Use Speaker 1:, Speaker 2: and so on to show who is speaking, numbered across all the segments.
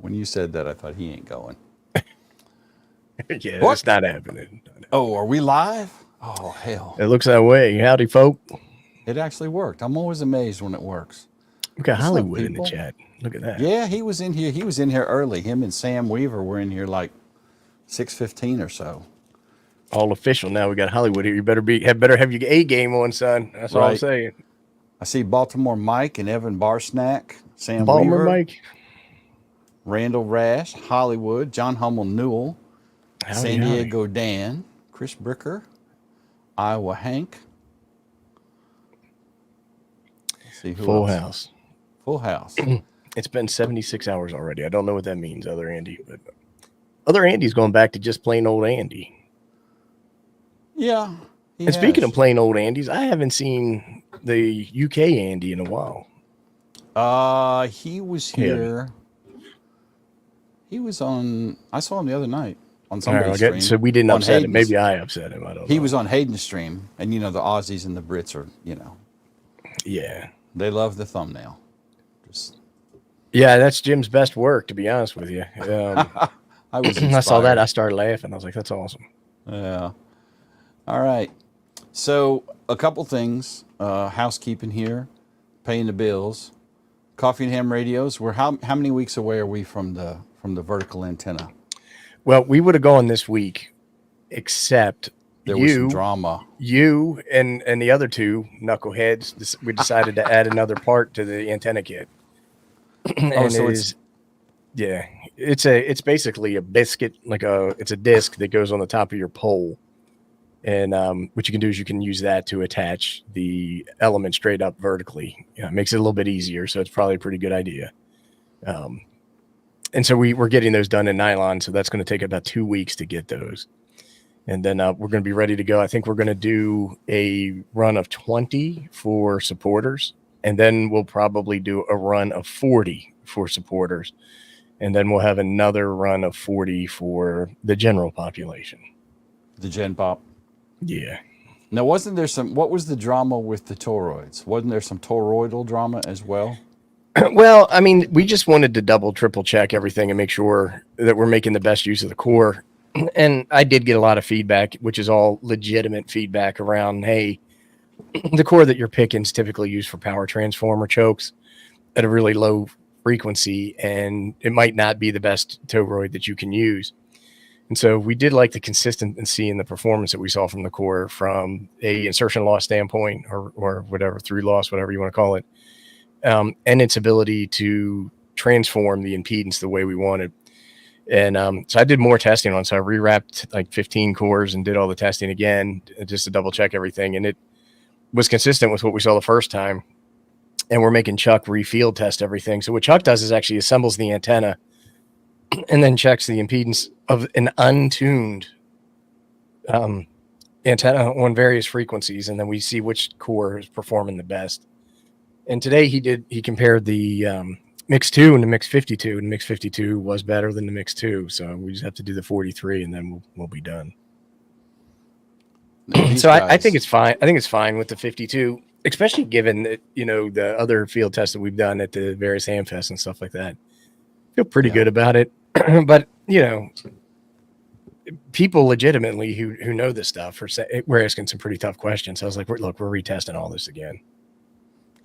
Speaker 1: When you said that, I thought he ain't going.
Speaker 2: Yeah,
Speaker 1: What?
Speaker 2: it's not happening.
Speaker 1: Oh, are we live? Oh, hell.
Speaker 2: It looks that way. Howdy, folk.
Speaker 1: It actually worked. I'm always amazed when it works.
Speaker 2: We got
Speaker 1: What's up,
Speaker 2: Hollywood in the
Speaker 1: people?
Speaker 2: chat. Look at that.
Speaker 1: Yeah, he was in here. He was in here early. Him and Sam Weaver were in here like 6:15 or so.
Speaker 2: All official now. We got Hollywood here. You better have your A game on, son. That's all I'm
Speaker 1: Right.
Speaker 2: saying.
Speaker 1: I see Baltimore Mike and Evan Barsnack, Sam
Speaker 2: Balmer
Speaker 1: Weaver,
Speaker 2: Mike.
Speaker 1: Randall Rash, Hollywood, John Hummel Newell,
Speaker 2: Howdy,
Speaker 1: San
Speaker 2: howdy.
Speaker 1: Diego Dan, Chris Bricker, Iowa Hank. Let's see who
Speaker 2: Full
Speaker 1: else.
Speaker 2: house.
Speaker 1: Full house.
Speaker 2: It's been 76 hours already. I don't know what that means, other Andy, but other Andy's going back to just plain old Andy.
Speaker 1: Yeah.
Speaker 2: And speaking of plain old Andys, I haven't seen the UK Andy in a while.
Speaker 1: He was here. He was on. I saw him the other night on somebody's stream.
Speaker 2: So we didn't
Speaker 1: on
Speaker 2: upset him.
Speaker 1: Hayden's.
Speaker 2: Maybe I upset him. I don't know.
Speaker 1: He was on Hayden's stream, and you know the Aussies and the Brits are,
Speaker 2: Yeah.
Speaker 1: they love the thumbnail. Just
Speaker 2: Yeah, that's Jim's best work, to be honest with you.
Speaker 1: I was.
Speaker 2: I saw that.
Speaker 1: inspired.
Speaker 2: I started laughing. I was like, that's awesome.
Speaker 1: Yeah. All right. So a couple things. Housekeeping here, paying the bills. Coffee and Ham Radios. We're how many weeks away are we from the vertical antenna?
Speaker 2: Well, we would have gone this week, except
Speaker 1: There was some drama.
Speaker 2: You and the other two knuckleheads, we decided to add another part to the antenna kit. And
Speaker 1: so
Speaker 2: it's basically a biscuit, it's a disc that goes on the top of your pole. And what you can do is you can use that to attach the element straight up vertically. It makes it a little bit easier, so it's probably a pretty good idea. And so we're getting those done in nylon, so that's going to take about 2 weeks to get those. And then we're going to be ready to go. I think we're going to do a run of 20 for supporters, and then we'll probably do a run of 40 for supporters. And then we'll have another run of 40 for the general population.
Speaker 1: The Gen Pop.
Speaker 2: Yeah.
Speaker 1: Now, wasn't there what was the drama with the toroids? Wasn't there some toroidal drama as well?
Speaker 2: Well, I mean, we just wanted to double, triple check everything and make sure that we're making the best use of the core. And I did get a lot of feedback, which is all legitimate feedback around, hey, the core that you're picking is typically used for power transformer chokes at a really low frequency, and it might not be the best toroid that you can use. And so we did like the consistency in the performance that we saw from the core from a insertion loss standpoint or whatever, through loss, whatever you want to call it, and its ability to transform the impedance the way we wanted. And so I did more testing on, so I rewrapped like 15 cores and did all the testing again just to double check everything. And it was consistent with what we saw the first time. And we're making Chuck refield test everything. So what Chuck does is actually assembles the antenna and then checks the impedance of an untuned antenna on various frequencies, and then we see which core is performing the best. And today he compared the Mix 2 and the Mix 52, and the Mix 52 was better than the Mix 2, so we just have to do the 43, and then we'll be done. So I think it's fine. I think it's fine with the 52, especially given that, the other field tests that we've done at the various Hamfests and stuff like that. Feel pretty good about it. But, people legitimately who know this stuff we're asking some pretty tough questions. So I was like, we're retesting all this again.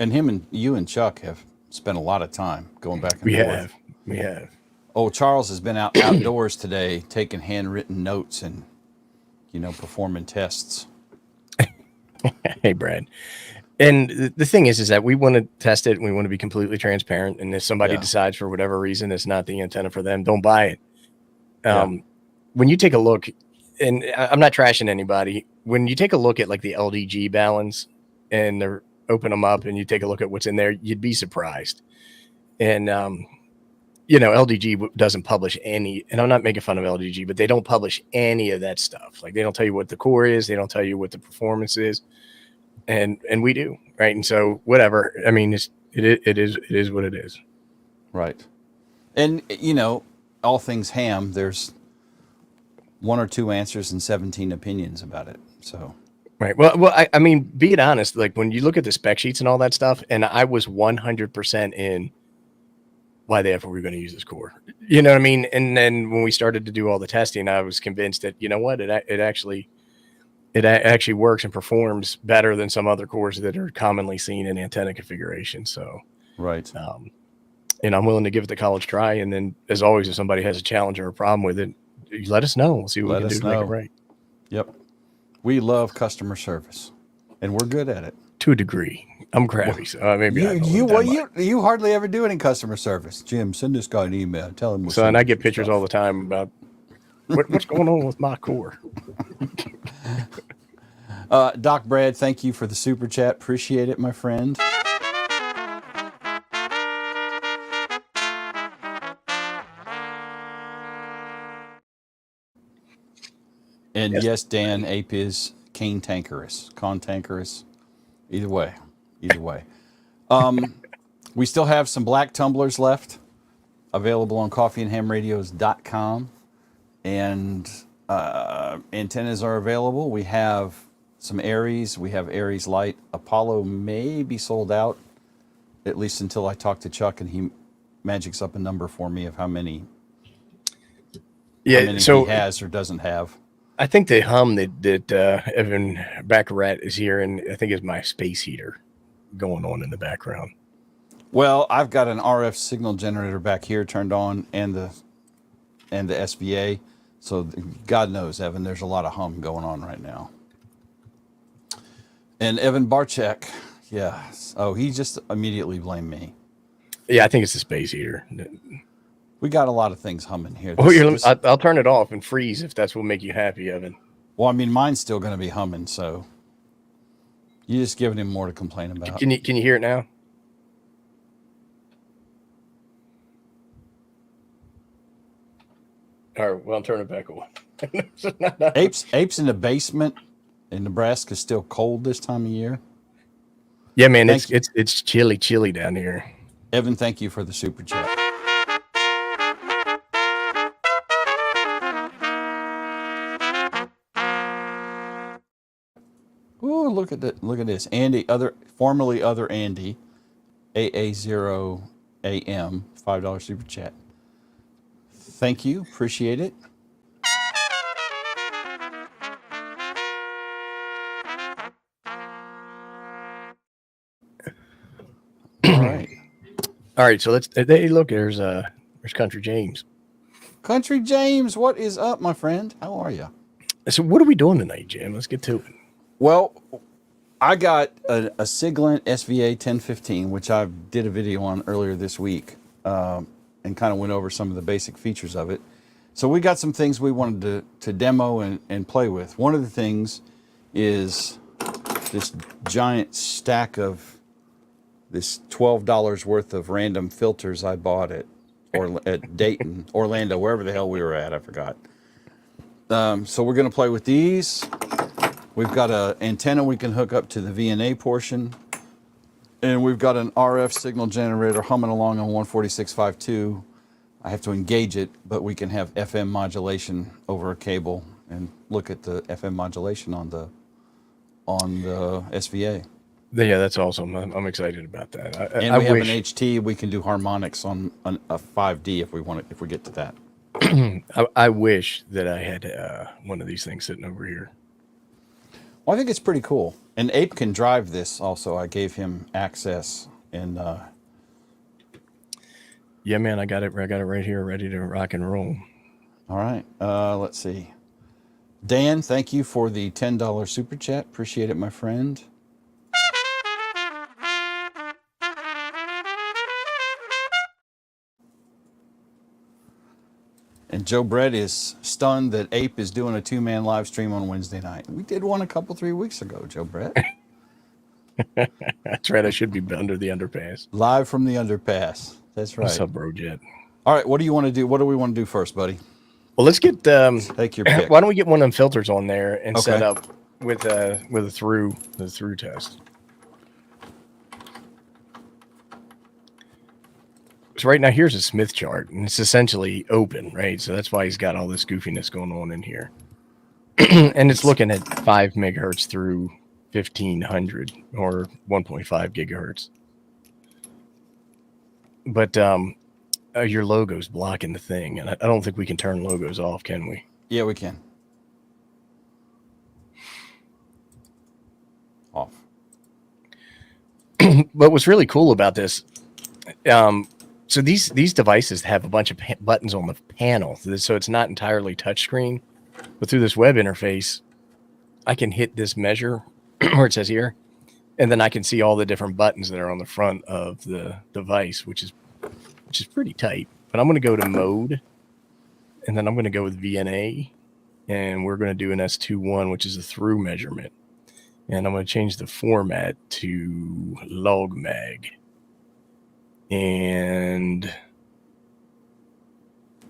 Speaker 1: And you and Chuck have spent a lot of time going back and forth.
Speaker 2: We have.
Speaker 1: Oh, Charles has been outdoors today taking handwritten notes and, performing tests.
Speaker 2: Hey, Brad. And the thing is that we want to test it and we want to be completely transparent. And if somebody decides for whatever reason it's not the antenna for them, don't buy it. When you take a look, and I'm not trashing anybody, when you take a look at like the LDG balance and they're open them up and you take a look at what's in there, you'd be surprised. And, LDG doesn't publish any, and I'm not making fun of LDG, but they don't publish any of that stuff. Like they don't tell you what the core is. They don't tell you what the performance is. And we do, right? And so whatever. I mean, it is what it is.
Speaker 1: Right. And all things ham, there's 1 or 2 answers and 17 opinions about it. So
Speaker 2: right. Well, I mean, being honest, like when you look at the spec sheets and all that stuff, and I was 100% in why the F are we going to use this core? You know what I mean? And then when we started to do all the testing, I was convinced that, you know what, it actually works and performs better than some other cores that are commonly seen in antenna configuration. So,
Speaker 1: right.
Speaker 2: And I'm willing to give it the college try. And then, as always, if somebody has a challenge or a problem with it, you let us know. We'll see what we can do to make it right.
Speaker 1: Yep. We love customer service, and we're good at it.
Speaker 2: To a degree. I'm crabby, so maybe
Speaker 1: you hardly ever do any customer service. Jim, send this guy an email. Tell him.
Speaker 2: So, and I get pictures all the time about what's going on with my core.
Speaker 1: Doc Brad, thank you for the super chat. Appreciate it, my friend. And yes, Dan, Ape is cantankerous. Either way. We still have some black tumblers left, available on coffeeandhamradios.com. And antennas are available. We have some Aries. We have Aries Light. Apollo may be sold out, at least until I talk to Chuck and he magics up a number for me of how many he has or doesn't have.
Speaker 2: I think the hum that Evan Baccarat is here, and I think is my space heater going on in the background.
Speaker 1: Well, I've got an RF signal generator back here turned on, and the SVA. So God knows, Evan, there's a lot of hum going on right now. And Evan Barchek, yeah. Oh, he just immediately blamed me.
Speaker 2: Yeah, I think it's the space heater.
Speaker 1: We got a lot of things humming here.
Speaker 2: I'll turn it off and freeze if that's what make you happy, Evan.
Speaker 1: Well, I mean, mine's still going to be humming, so you're just giving him more to complain about.
Speaker 2: Can you hear it now? All right, well, I'll turn it back on.
Speaker 1: Apes in the basement in Nebraska is still cold this time of year.
Speaker 2: Yeah, man, it's chilly down here.
Speaker 1: Evan, thank you for the super chat. Ooh, look at this. Andy, formerly other Andy, AA0AM, $5 super chat. Thank you. Appreciate it.
Speaker 2: All right. So look. There's Country James.
Speaker 1: Country James, what is up, my friend? How are you?
Speaker 2: So what are we doing tonight, Jim? Let's get to it.
Speaker 1: Well, I got a Siglent SVA 1015, which I did a video on earlier this week, and kind of went over some of the basic features of it. So we got some things we wanted to demo and play with. One of the things is this giant stack of this $12 worth of random filters I bought at Dayton, Orlando, wherever the hell we were at, I forgot. So we're going to play with these. We've got an antenna we can hook up to the VNA portion. And we've got an RF signal generator humming along on 146.52. I have to engage it, but we can have FM modulation over a cable and look at the FM modulation on the SVA.
Speaker 2: Yeah, that's awesome. I'm excited about that.
Speaker 1: And we have an HT. We can do harmonics on a 5D if we get to that.
Speaker 2: I wish that I had one of these things sitting over here.
Speaker 1: Well, I think it's pretty cool. And Ape can drive this also. I gave him access. And
Speaker 2: yeah, man, I got it right here, ready to rock and roll.
Speaker 1: All right. Let's see. Dan, thank you for the $10 super chat. Appreciate it, my friend. And Joe Brett is stunned that Ape is doing a 2-man live stream on Wednesday night. We did one 3 weeks ago, Joe Brett.
Speaker 2: That's right. I should be under the underpass.
Speaker 1: Live from the underpass. That's right.
Speaker 2: What's up, bro, Jet?
Speaker 1: All right. What do you want to do? What do we want to do first, buddy?
Speaker 2: Well, let's get
Speaker 1: take your pick.
Speaker 2: Why don't we get one of them filters on there and set up with a through test. So right now, here's a Smith chart, and it's essentially open, right? So that's why he's got all this goofiness going on in here. And it's looking at 5 megahertz through 1500 or 1.5 gigahertz. But your logo's blocking the thing, and I don't think we can turn logos off, can we?
Speaker 1: Yeah, we can. Off.
Speaker 2: But what's really cool about this, so these devices have a bunch of buttons on the panel, so it's not entirely touchscreen. But through this web interface, I can hit this measure where it says here, and then I can see all the different buttons that are on the front of the device, which is pretty tight. But I'm going to go to mode, and then I'm going to go with VNA, and we're going to do an S21, which is a through measurement. And I'm going to change the format to log mag. And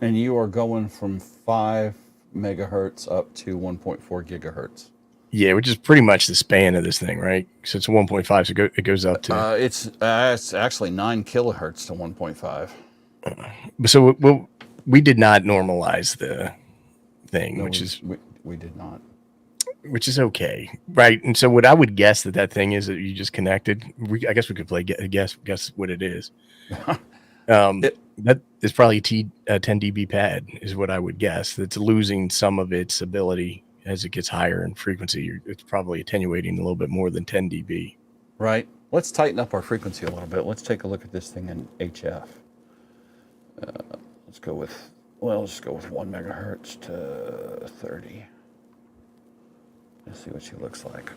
Speaker 1: you are going from 5 megahertz up to 1.4 gigahertz.
Speaker 2: Yeah, which is pretty much the span of this thing, right? So it's 1.5, so it goes up to...
Speaker 1: It's actually 9 kilohertz to 1.5.
Speaker 2: So we did not normalize the thing,
Speaker 1: No,
Speaker 2: which is...
Speaker 1: We did not.
Speaker 2: Which is okay, right? And so what I would guess that thing is that you just connected. I guess we could play guess what it is. That is probably a 10 dB pad is what I would guess. That's losing some of its ability as it gets higher in frequency. It's probably attenuating a little bit more than 10 dB.
Speaker 1: Right. Let's tighten up our frequency a little bit. Let's take a look at this thing in HF. Let's go with 1 megahertz to 30. Let's see what she looks like.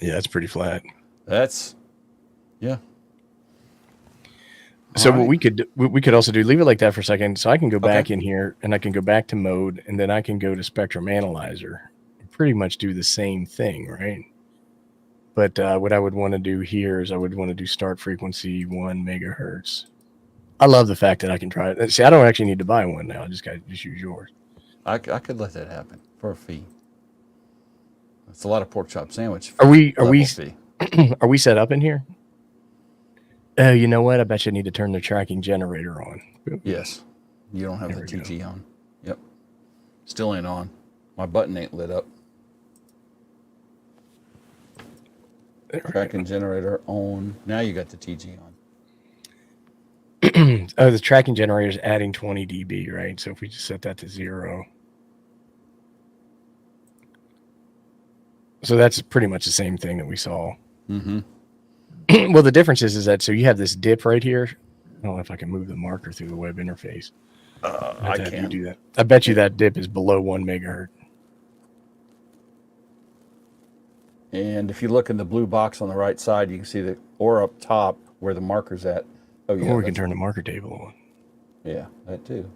Speaker 2: Yeah, that's pretty flat.
Speaker 1: Yeah.
Speaker 2: So
Speaker 1: All right.
Speaker 2: what we could also do, leave it like that for a second. So I can go back in here and I can go back to mode, and then I can go to spectrum analyzer and pretty much do the same thing, right? But what I would want to do here is I would want to do start frequency 1 megahertz. I love the fact that I can try it. See, I don't actually need to buy one now. I just use yours.
Speaker 1: I could let that happen for a fee. It's a lot of pork chop sandwich.
Speaker 2: Are we
Speaker 1: Fee.
Speaker 2: are we set up in here? Oh, you know what? I bet you need to turn the tracking generator on.
Speaker 1: Yes. You don't have the TG on. Yep. Still ain't on. My button ain't lit up. Tracking generator on. Now you got the TG on.
Speaker 2: Oh, the tracking generator is adding 20 dB, right? So if we just set that to 0. So that's pretty much the same thing that we saw.
Speaker 1: Mm-hmm.
Speaker 2: Well, the difference is that, so you have this dip right here. I don't know if I can move the marker through the web interface.
Speaker 1: I can't
Speaker 2: do that. I bet you that dip is below 1 megahertz.
Speaker 1: And if you look in the blue box on the right side, you can see or up top where the marker's at. Oh, yeah.
Speaker 2: Or we can turn the marker table on.
Speaker 1: Yeah, that too.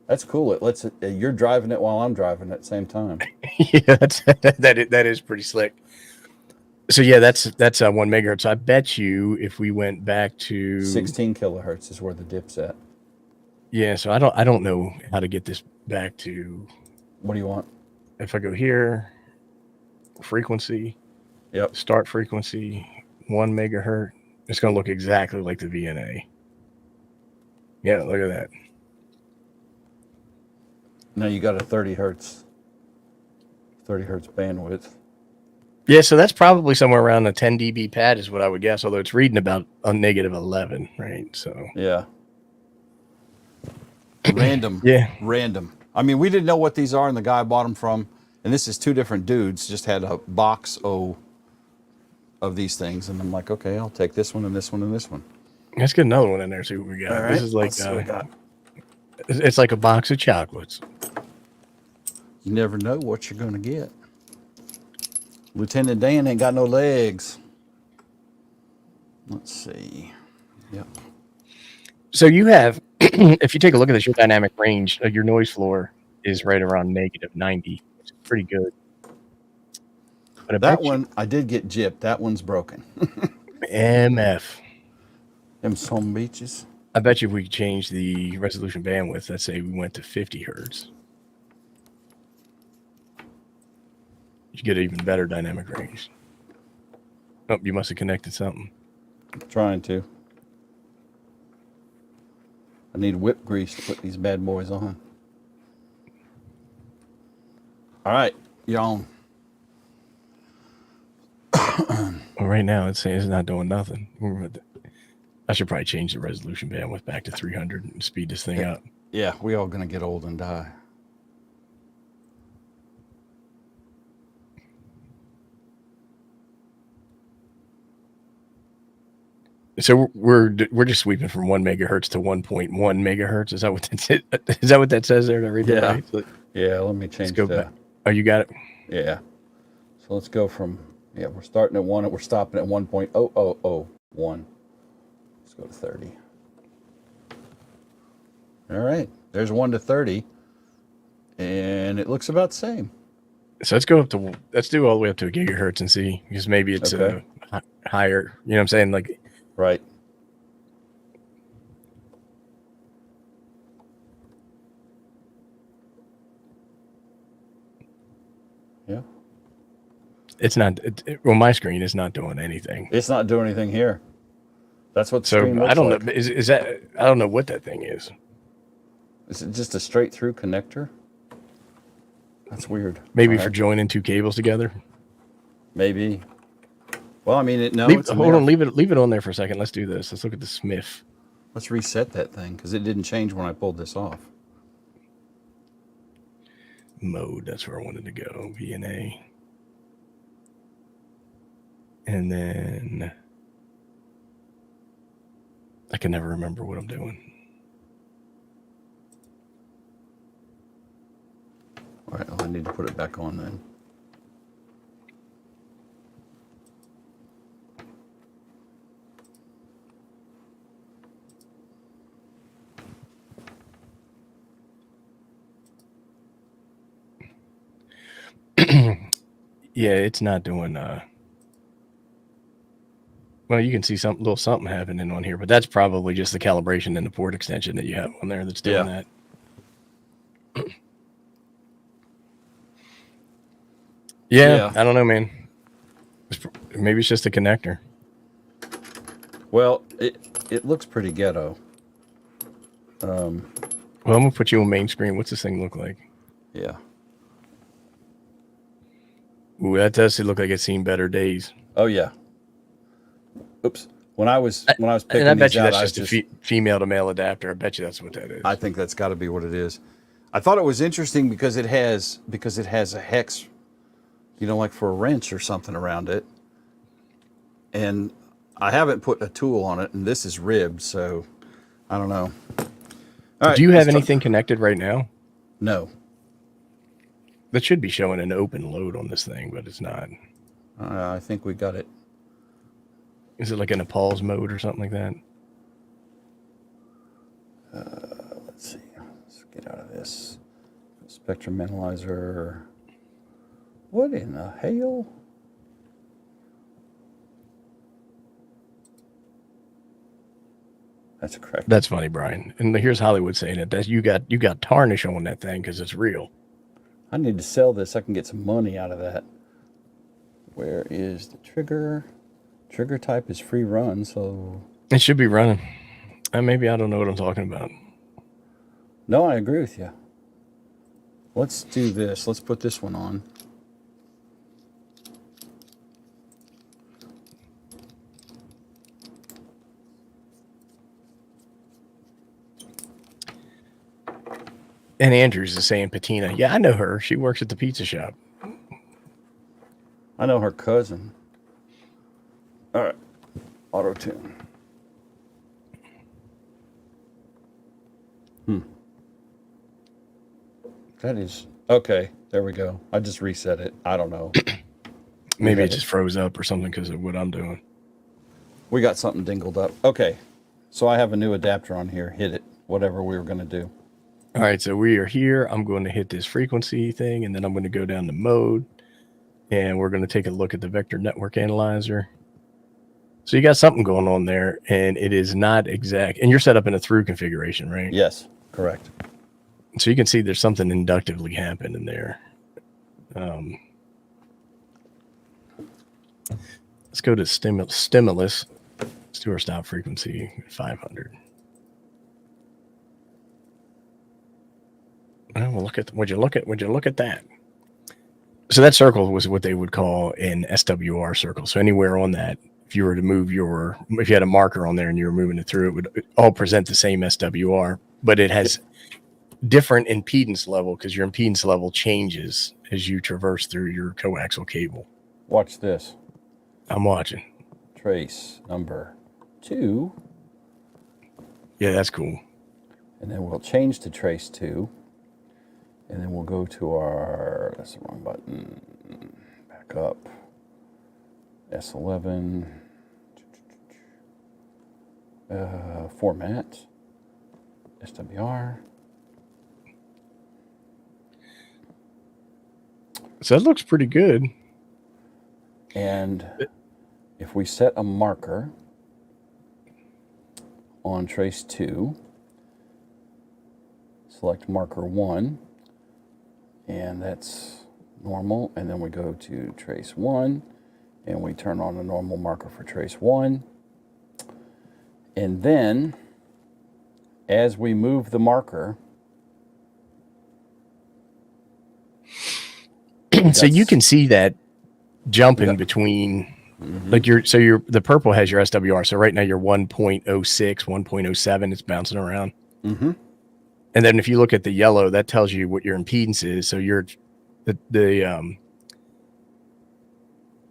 Speaker 1: That's cool. It lets it. You're driving it while I'm driving at the same time.
Speaker 2: Yeah, that is pretty slick. So yeah, that's 1 megahertz. I bet you if we went back to
Speaker 1: 16 kilohertz is where the dip's at.
Speaker 2: Yeah, so I don't know how to get this back to.
Speaker 1: What do you want?
Speaker 2: If I go here, frequency.
Speaker 1: Yep.
Speaker 2: Start frequency 1 megahertz. It's going to look exactly like the VNA. Yeah, look at that.
Speaker 1: Now you got a 30 hertz bandwidth.
Speaker 2: Yeah, so that's probably somewhere around a 10 dB pad is what I would guess, although it's reading about a negative 11, right? So
Speaker 1: yeah. Random.
Speaker 2: Yeah.
Speaker 1: Random. I mean, we didn't know what these are, and the guy I bought them from, and this is 2 different dudes, just had a box of these things, and I'm like, okay, I'll take this one and this one and this one.
Speaker 2: Let's get another one in there, see what we got.
Speaker 1: All right,
Speaker 2: this is like
Speaker 1: let's see what we got.
Speaker 2: It's like a box of chocolates.
Speaker 1: You never know what you're going to get. Lieutenant Dan ain't got no legs. Let's see. Yep.
Speaker 2: So you have, if you take a look at this, your dynamic range, your noise floor is right around negative 90, which is pretty good. But
Speaker 1: that one, I did get gypped. That one's broken.
Speaker 2: MF.
Speaker 1: Them some beaches.
Speaker 2: I bet you if we change the resolution bandwidth, let's say we went to 50 hertz, you get even better dynamic range. Oh, you must have connected something.
Speaker 1: I'm trying to. I need whip grease to put these bad boys on. All right, you're on.
Speaker 2: Well, right now it's saying it's not doing nothing. I should probably change the resolution bandwidth back to 300 and speed this thing up.
Speaker 1: Yeah, we all gonna get old and die.
Speaker 2: So we're just sweeping from 1 megahertz to 1.1 megahertz. Is that what that's it? Is that what that says there? To read
Speaker 1: Yeah.
Speaker 2: right? So
Speaker 1: Yeah, let me change
Speaker 2: go back. Oh, you got it.
Speaker 1: Yeah. So let's go from, we're starting at 1 and we're stopping at 1.0001. Let's go to 30. All right. There's 1 to 30. And it looks about the same.
Speaker 2: So let's do all the way up to a gigahertz and see, because maybe it's
Speaker 1: Okay.
Speaker 2: higher. You know what I'm saying? Like,
Speaker 1: Right. Yeah.
Speaker 2: it's not. On my screen, it's not doing anything.
Speaker 1: It's not doing anything here. That's what the
Speaker 2: So
Speaker 1: screen looks
Speaker 2: I don't
Speaker 1: like.
Speaker 2: know. Is that? I don't know what that thing is.
Speaker 1: Is it just a straight through connector? That's weird.
Speaker 2: Maybe
Speaker 1: All
Speaker 2: for
Speaker 1: right.
Speaker 2: joining two cables together.
Speaker 1: Maybe. Well, I mean, it's
Speaker 2: Hold on, leave it on there for a second. Let's do this. Let's look at the Smith.
Speaker 1: Let's reset that thing because it didn't change when I pulled this off.
Speaker 2: Mode. That's where I wanted to go. VNA. And then I can never remember what I'm doing.
Speaker 1: All right, well, I need to put it back on then.
Speaker 2: Yeah, it's not doing. Well, you can see little something happening on here, but that's probably just the calibration and the port extension that you have on there that's doing that. Yeah, I don't know, man. Maybe it's just a connector.
Speaker 1: Well, it looks pretty ghetto.
Speaker 2: Well, I'm gonna put you on main screen. What's this thing look like?
Speaker 1: Yeah.
Speaker 2: Ooh, that does look like it's seen better days.
Speaker 1: Oh yeah. Oops. When I was picking
Speaker 2: and I bet
Speaker 1: these
Speaker 2: you
Speaker 1: out,
Speaker 2: that's just a female to male adapter. I bet you that's what that is.
Speaker 1: I think that's got to be what it is. I thought it was interesting because it has a hex, like for a wrench or something around it. And I haven't put a tool on it, and this is ribbed, so I don't know. All right,
Speaker 2: do you have anything connected right now?
Speaker 1: No.
Speaker 2: That should be showing an open load on this thing, but it's not.
Speaker 1: I think we got it.
Speaker 2: Is it like in a pause mode or something like that?
Speaker 1: Let's see. Let's get out of this. Spectrum analyzer. What in the hell? That's a correct.
Speaker 2: That's funny, Brian. And here's Hollywood saying it. That you got tarnish on that thing because it's real.
Speaker 1: I need to sell this. I can get some money out of that. Where is the trigger? Trigger type is free run, so
Speaker 2: it should be running. Maybe I don't know what I'm talking about.
Speaker 1: No, I agree with you. Let's do this. Let's put this one on.
Speaker 2: And Andrews is saying patina. Yeah, I know her. She works at the pizza shop.
Speaker 1: I know her cousin. All right. Auto tune. That is okay. There we go. I just reset it. I don't know.
Speaker 2: Maybe it just froze up or something because of what I'm doing.
Speaker 1: We got something dingled up. Okay. So I have a new adapter on here. Hit it. Whatever we were going to do.
Speaker 2: All right. So we are here. I'm going to hit this frequency thing, and then I'm going to go down to mode, and we're going to take a look at the vector network analyzer. So you got something going on there, and it is not exact. And you're set up in a through configuration, right?
Speaker 1: Yes, correct.
Speaker 2: So you can see there's something inductively happening there. Let's go to stimulus. Let's do our stop frequency 500. Oh, well, would you look at that? So that circle was what they would call an SWR circle. So anywhere on that if you were to move if you had a marker on there and you were moving it through, it would all present the same SWR, but it has different impedance level because your impedance level changes as you traverse through your coaxial cable.
Speaker 1: Watch this.
Speaker 2: I'm watching.
Speaker 1: Trace number 2.
Speaker 2: Yeah, that's cool.
Speaker 1: And then we'll change to trace 2. And then we'll go to our, that's the wrong button, back up, S11, format, SWR.
Speaker 2: So that looks pretty good.
Speaker 1: And if we set a marker on trace 2, select marker 1, and that's normal, and then we go to trace 1, and we turn on a normal marker for trace 1. And then, as we move the marker,
Speaker 2: so you can see that jumping between, like the purple has your SWR. So right now you're 1.06, 1.07, it's bouncing around.
Speaker 1: Mm-hmm.
Speaker 2: And then if you look at the yellow, that tells you what your impedance is. So the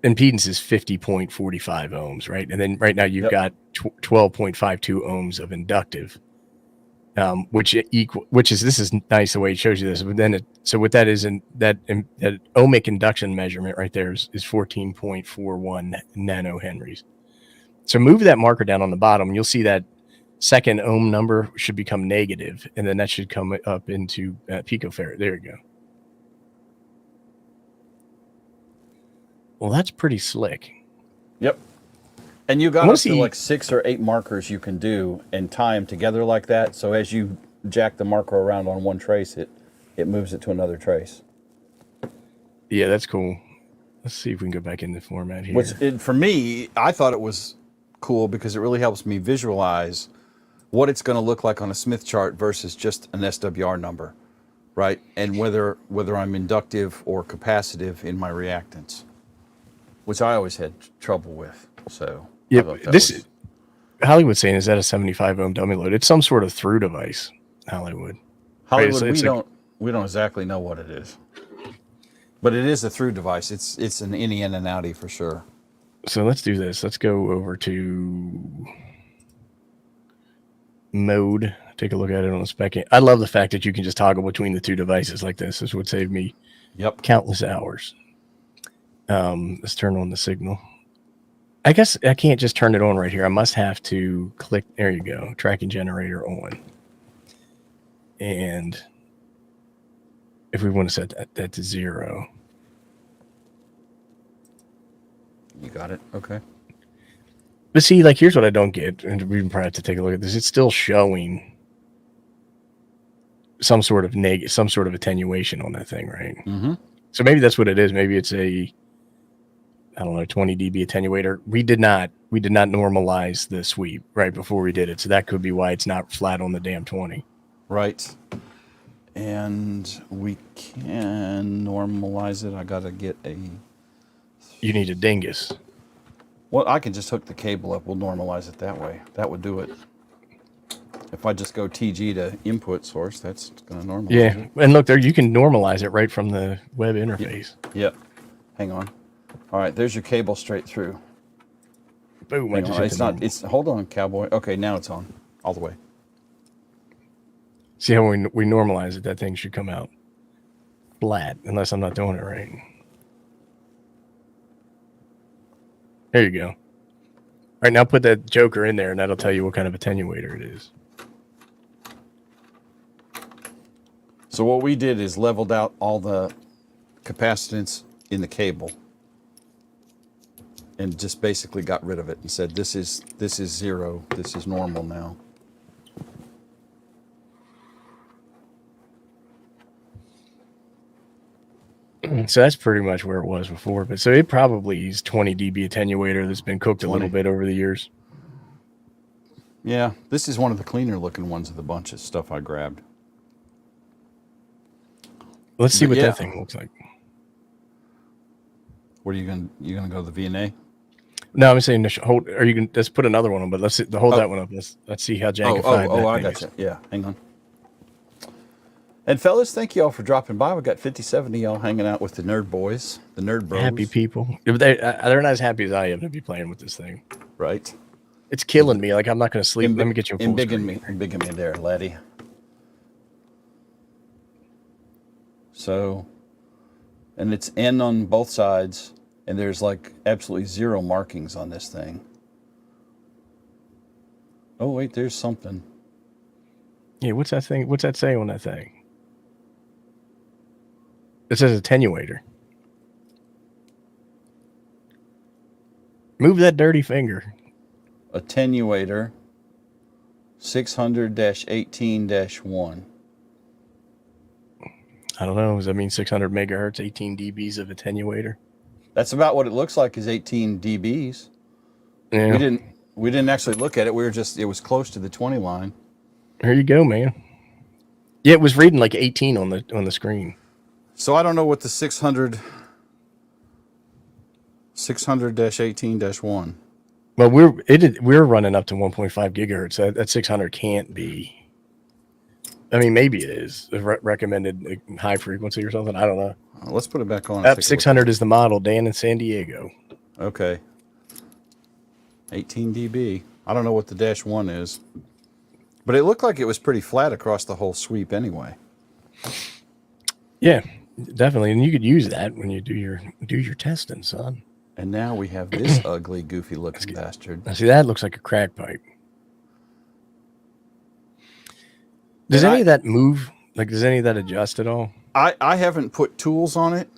Speaker 2: impedance is 50.45 ohms, right? And then right now you've got 12.52 ohms of inductive, which is this is nice the way it shows you this. But then so what that is, that ohmic induction measurement right there is 14.41 nanohenries. So move that marker down on the bottom, and you'll see that second ohm number should become negative, and then that should come up into picofarad. There you go. Well, that's pretty slick.
Speaker 1: Yep. And you got up to like 6 or 8 markers you can do and tie them together like that. So as you jack the marker around on one trace, it moves it to another trace.
Speaker 2: Yeah, that's cool. Let's see if we can go back in the format here.
Speaker 1: Which, for me, I thought it was cool because it really helps me visualize what it's going to look like on a Smith chart versus just an SWR number, right? And whether I'm inductive or capacitive in my reactance, which I always had trouble with. So
Speaker 2: yeah, Hollywood's saying, is that a 75 ohm dummy load? It's some sort of through device. Hollywood,
Speaker 1: right? We don't exactly know what it is, but it is a through device. It's an innie and an outie for sure.
Speaker 2: So let's do this. Let's go over to mode. Take a look at it on a spec. I love the fact that you can just toggle between the two devices like this. This would save me countless hours. Let's turn on the signal. I guess I can't just turn it on right here. I must have to click. There you go. Tracking generator on. And if we want to set that to 0.
Speaker 1: You got it. Okay.
Speaker 2: But see, like, here's what I don't get, and we probably have to take a look at this. It's still showing some sort of attenuation on that thing, right?
Speaker 1: Mm-hmm.
Speaker 2: So maybe that's what it is. Maybe it's a, I don't know, 20 dB attenuator. We did not normalize the sweep right before we did it, so that could be why it's not flat on the damn 20.
Speaker 1: Right. And we can normalize it. I gotta get a.
Speaker 2: You need a dingus.
Speaker 1: Well, I can just hook the cable up. We'll normalize it that way. That would do it. If I just go TG to input source, that's going to normalize it.
Speaker 2: Yeah, and look there, you can normalize it right from the web interface.
Speaker 1: Yep. Hang on. All right, there's your cable straight through.
Speaker 2: Boom.
Speaker 1: Hold on, cowboy. Okay, now it's on all the way.
Speaker 2: See how we normalize it, that thing should come out flat, unless I'm not doing it right. There you go. All right, now put that joker in there, and that'll tell you what kind of attenuator it is.
Speaker 1: So what we did is leveled out all the capacitance in the cable and just basically got rid of it and said, this is 0, this is normal now.
Speaker 2: So that's pretty much where it was before. But so it probably is 20 dB attenuator that's been cooked
Speaker 1: 20.
Speaker 2: a little bit over the years.
Speaker 1: Yeah, this is one of the cleaner looking ones of the bunch of stuff I grabbed.
Speaker 2: Let's see what that thing looks like.
Speaker 1: What are you gonna go to the VNA?
Speaker 2: No, I'm saying hold. Are you going? Let's put another one on, but let's hold that one up. Let's see how jankified that
Speaker 1: I
Speaker 2: thing
Speaker 1: got
Speaker 2: is.
Speaker 1: you. Yeah, hang on. And fellas, thank you all for dropping by. We got 57 of y'all hanging out with the nerd boys, the nerd bros.
Speaker 2: Happy people. They're not as happy as I am to be playing with this thing.
Speaker 1: Right.
Speaker 2: It's killing me. Like I'm not going to sleep. Let me get you a full screen.
Speaker 1: Embiggen me there, laddie. So, and it's N on both sides, and there's like absolutely zero markings on this thing. Oh wait, there's something.
Speaker 2: Yeah, what's that thing? What's that say on that thing? It says attenuator. Move that dirty finger.
Speaker 1: Attenuator 600-18-1.
Speaker 2: I don't know. Does that mean 600 megahertz, 18 dBs of attenuator?
Speaker 1: That's about what it looks like, is 18 dBs.
Speaker 2: Yeah.
Speaker 1: We didn't actually look at it. It was close to the 20 line.
Speaker 2: Here you go, man. Yeah, it was reading like 18 on the screen.
Speaker 1: So I don't know what the 600-18-1.
Speaker 2: Well, we're running up to 1.5 gigahertz. That 600 can't be. I mean, maybe it is recommended high frequency or something. I don't know.
Speaker 1: Let's put it back on.
Speaker 2: 600 is the model. Dan in San Diego.
Speaker 1: Okay. 18 dB. I don't know what the -1 is, but it looked like it was pretty flat across the whole sweep anyway.
Speaker 2: Yeah, definitely, and you could use that when you do your testing, son.
Speaker 1: And now we have this ugly, goofy-looking bastard.
Speaker 2: Now, see, that looks like a crack pipe. Does any of that move? Like, does any of that adjust at all?
Speaker 1: I haven't put tools on it.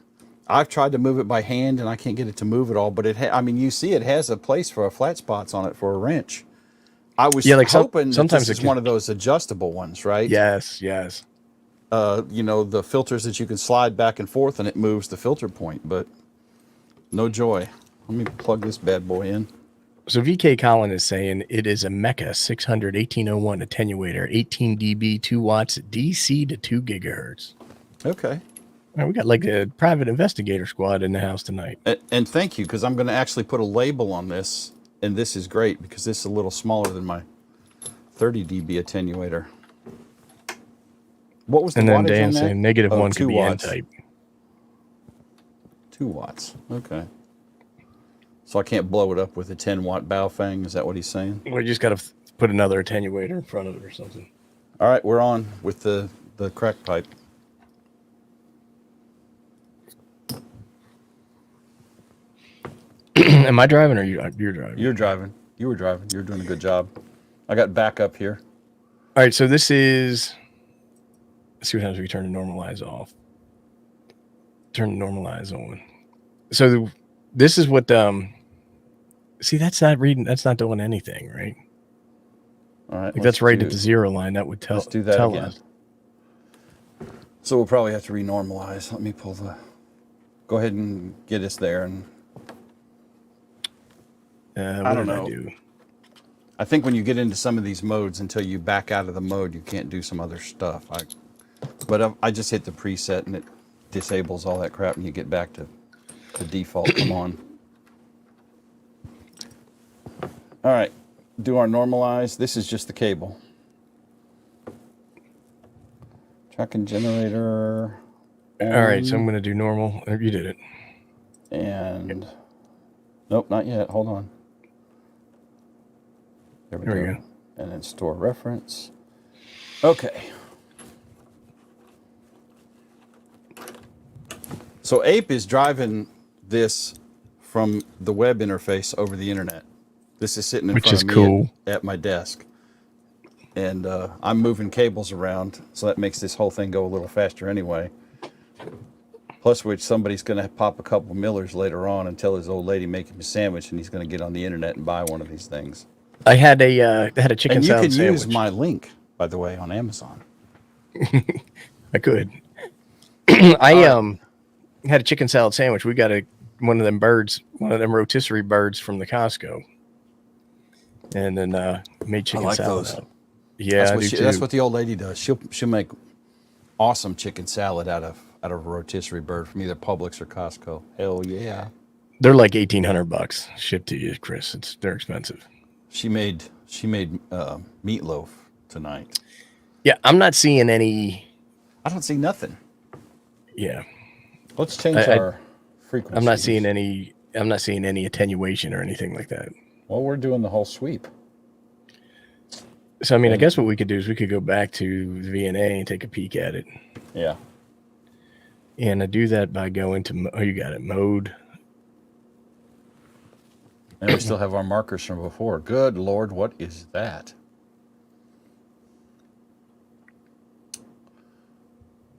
Speaker 1: I've tried to move it by hand, and I can't get it to move at all. But you see, it has a place for flat spots on it for a wrench. I was hoping sometimes it's one of those adjustable ones, right?
Speaker 2: Yes.
Speaker 1: The filters that you can slide back and forth, and it moves the filter point. But no joy. Let me plug this bad boy in.
Speaker 2: So VK Colin is saying it is a Mecca 600 1801 attenuator, 18 dB, 2 watts, DC to 2 gigahertz.
Speaker 1: Okay.
Speaker 2: All right, we got like a private investigator squad in the house tonight.
Speaker 1: And thank you, because I'm going to actually put a label on this, and this is great because this is a little smaller than my 30 dB attenuator. What was the wattage on that? And then Dan saying
Speaker 2: -1 could be N-type.
Speaker 1: 2 watts. Okay. So I can't blow it up with a 10-watt Baofeng. Is that what he's saying?
Speaker 2: Well, you just got to put another attenuator in front of it or something.
Speaker 1: All right, we're on with the crack pipe.
Speaker 2: Am I driving or you're driving?
Speaker 1: You're driving. You were driving. You're doing a good job. I got backup here.
Speaker 2: All right, so this is... Let's see what happens if we turn the normalize off. Turn the normalize on. So this is what... See, that's not reading. That's not doing anything, right?
Speaker 1: All right.
Speaker 2: If that's right at the 0 line, that would tell.
Speaker 1: Let's do that
Speaker 2: tell
Speaker 1: again.
Speaker 2: us.
Speaker 1: So we'll probably have to renormalize. Let me pull the... Go ahead and get us there. And I don't know. I think when you get into some of these modes, until you back out of the mode, you can't do some other stuff. But I just hit the preset, and it disables all that crap, and you get back to the default. Come on. All right, do our normalize. This is just the cable. Tracking generator.
Speaker 2: All right, so I'm going to do normal. You did it.
Speaker 1: And nope, not yet. Hold on. There we go. And then store reference. Okay. So Ape is driving this from the web interface over the internet. This is sitting in front of me at my desk. And I'm moving cables around, so that makes this whole thing go a little faster anyway. Plus which somebody's going to pop a couple Millers later on and tell his old lady make him a sandwich, and he's going to get on the internet and buy one of these things.
Speaker 2: I had a chicken salad sandwich.
Speaker 1: And you can use my link, by the way, on Amazon.
Speaker 2: I could. I had a chicken salad sandwich. We got one of them rotisserie birds from the Costco. And then made chicken salad.
Speaker 1: Those.
Speaker 2: Yeah,
Speaker 1: that's what the old lady does. She'll make awesome chicken salad out of a rotisserie bird from either Publix or Costco. Hell yeah.
Speaker 2: They're like $1,800 shipped to you, Chris. They're expensive.
Speaker 1: She made meatloaf tonight.
Speaker 2: Yeah, I'm not seeing any.
Speaker 1: I don't see nothing.
Speaker 2: Yeah,
Speaker 1: Let's change our frequency.
Speaker 2: I'm not seeing any. I'm not seeing any attenuation or anything like that.
Speaker 1: Well, we're doing the whole sweep.
Speaker 2: So I mean, I guess what we could do is we could go back to the VNA and take a peek at it.
Speaker 1: Yeah.
Speaker 2: And I do that by going to you got it, mode.
Speaker 1: And we still have our markers from before. Good Lord, what is that?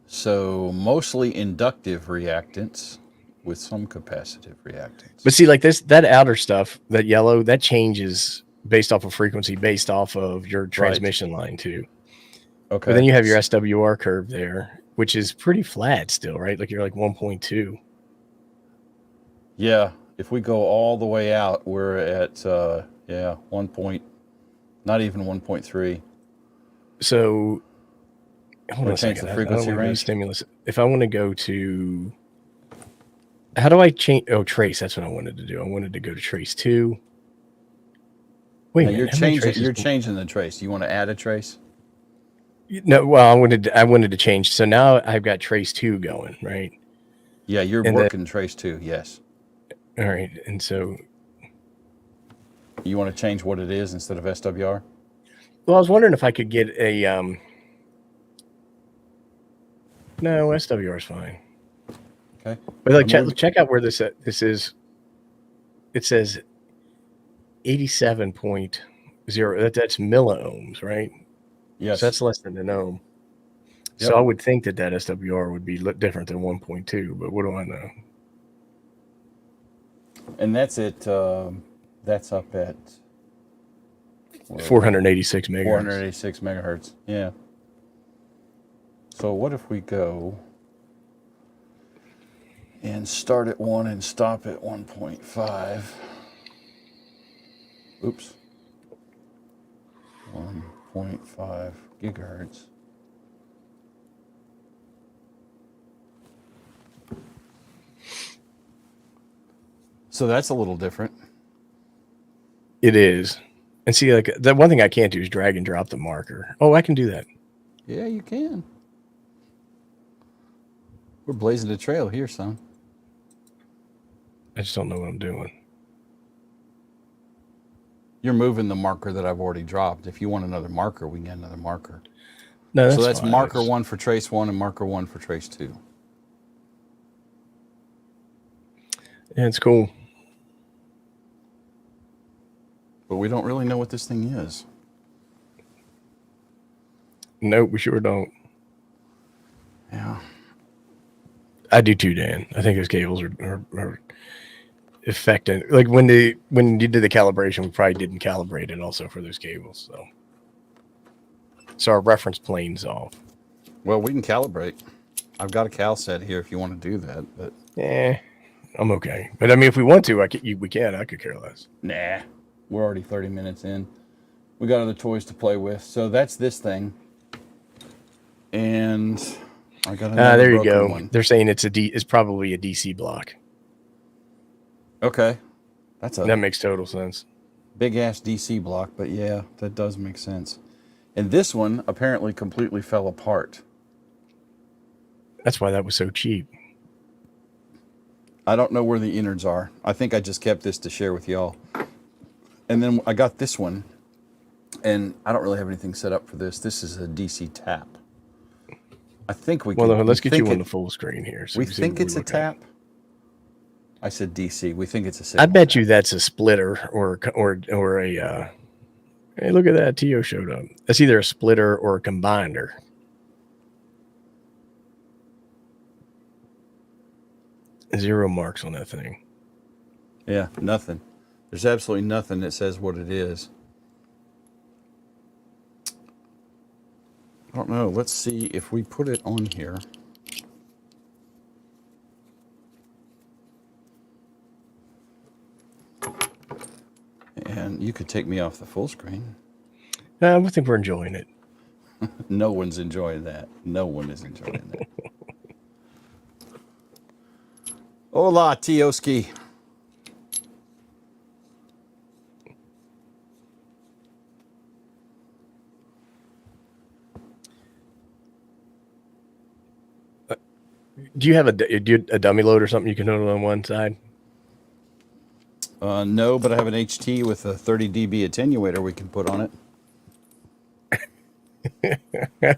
Speaker 1: So mostly inductive reactants with some capacitive reactants.
Speaker 2: But see, like that outer stuff, that yellow, that changes based off of frequency, based off of your transmission line too.
Speaker 1: Okay.
Speaker 2: But then you have your SWR curve there, which is pretty flat still, right? Like you're like 1.2.
Speaker 1: Yeah. If we go all the way out, we're at, 1 point, not even 1.3.
Speaker 2: So hold on a
Speaker 1: change
Speaker 2: second.
Speaker 1: the frequency range.
Speaker 2: Stimulus. If I want to go to, how do I change? Oh, trace. That's what I wanted to do. I wanted to go to trace 2. Wait,
Speaker 1: now, you're changing the trace. You want to add a trace?
Speaker 2: No, well, I wanted to change. So now I've got trace 2 going, right?
Speaker 1: Yeah, you're working trace 2. Yes.
Speaker 2: All right, and so
Speaker 1: you want to change what it is instead of SWR?
Speaker 2: Well, I was wondering if I could get a no, SWR is fine.
Speaker 1: Okay.
Speaker 2: But like check out where this is. It says 87.0. That's milliohms, right?
Speaker 1: Yes.
Speaker 2: So that's less than an ohm. Yep. So I would think that SWR would be different than 1.2, but what do I know?
Speaker 1: And that's it. That's up at
Speaker 2: 486 megahertz.
Speaker 1: 486 megahertz. Yeah. So what if we go and start at 1 and stop at 1.5? Oops. 1.5 gigahertz. So that's a little different.
Speaker 2: It is. And see, like the one thing I can't do is drag and drop the marker. Oh, I can do that.
Speaker 1: Yeah, you can. We're blazing a trail here, son.
Speaker 2: I just don't know what I'm doing.
Speaker 1: You're moving the marker that I've already dropped. If you want another marker, we can get another marker.
Speaker 2: No,
Speaker 1: so that's
Speaker 2: fine.
Speaker 1: marker 1 for trace 1 and marker 1 for trace 2.
Speaker 2: Yeah, it's cool.
Speaker 1: But we don't really know what this thing is.
Speaker 2: Nope, we sure don't.
Speaker 1: Yeah.
Speaker 2: I do too, Dan. I think those cables are affecting. Like when you did the calibration, we probably didn't calibrate it also for those cables. So our reference plane's off.
Speaker 1: Well, we can calibrate. I've got a cal set here if you want to do that. But
Speaker 2: I'm okay. But I mean, if we want to, we can. I could care less.
Speaker 1: Nah. We're already 30 minutes in. We got other toys to play with. So that's this thing. And I got another
Speaker 2: there you go.
Speaker 1: one.
Speaker 2: They're saying it's probably a DC block.
Speaker 1: Okay.
Speaker 2: That makes total sense.
Speaker 1: Big ass DC block, but yeah, that does make sense. And this one apparently completely fell apart.
Speaker 2: That's why that was so cheap.
Speaker 1: I don't know where the innards are. I think I just kept this to share with y'all. And then I got this one, and I don't really have anything set up for this. This is a DC tap. I think we can.
Speaker 2: Well, let's get you on the full screen here. So
Speaker 1: we think it's a tap. I said DC. We think it's a signal.
Speaker 2: I bet you that's a splitter or a. Hey, look at that! Tio showed up. That's either a splitter or a combiner. Zero marks on that thing.
Speaker 1: Yeah, nothing. There's absolutely nothing that says what it is. I don't know. Let's see if we put it on here. And you could take me off the full screen.
Speaker 2: I think we're enjoying it.
Speaker 1: No one's enjoying that. No one is enjoying that. Hola, Tioski.
Speaker 2: Do you have a dummy load or something you can hold on one side?
Speaker 1: No, but I have an HT with a 30 dB attenuator we can put on it.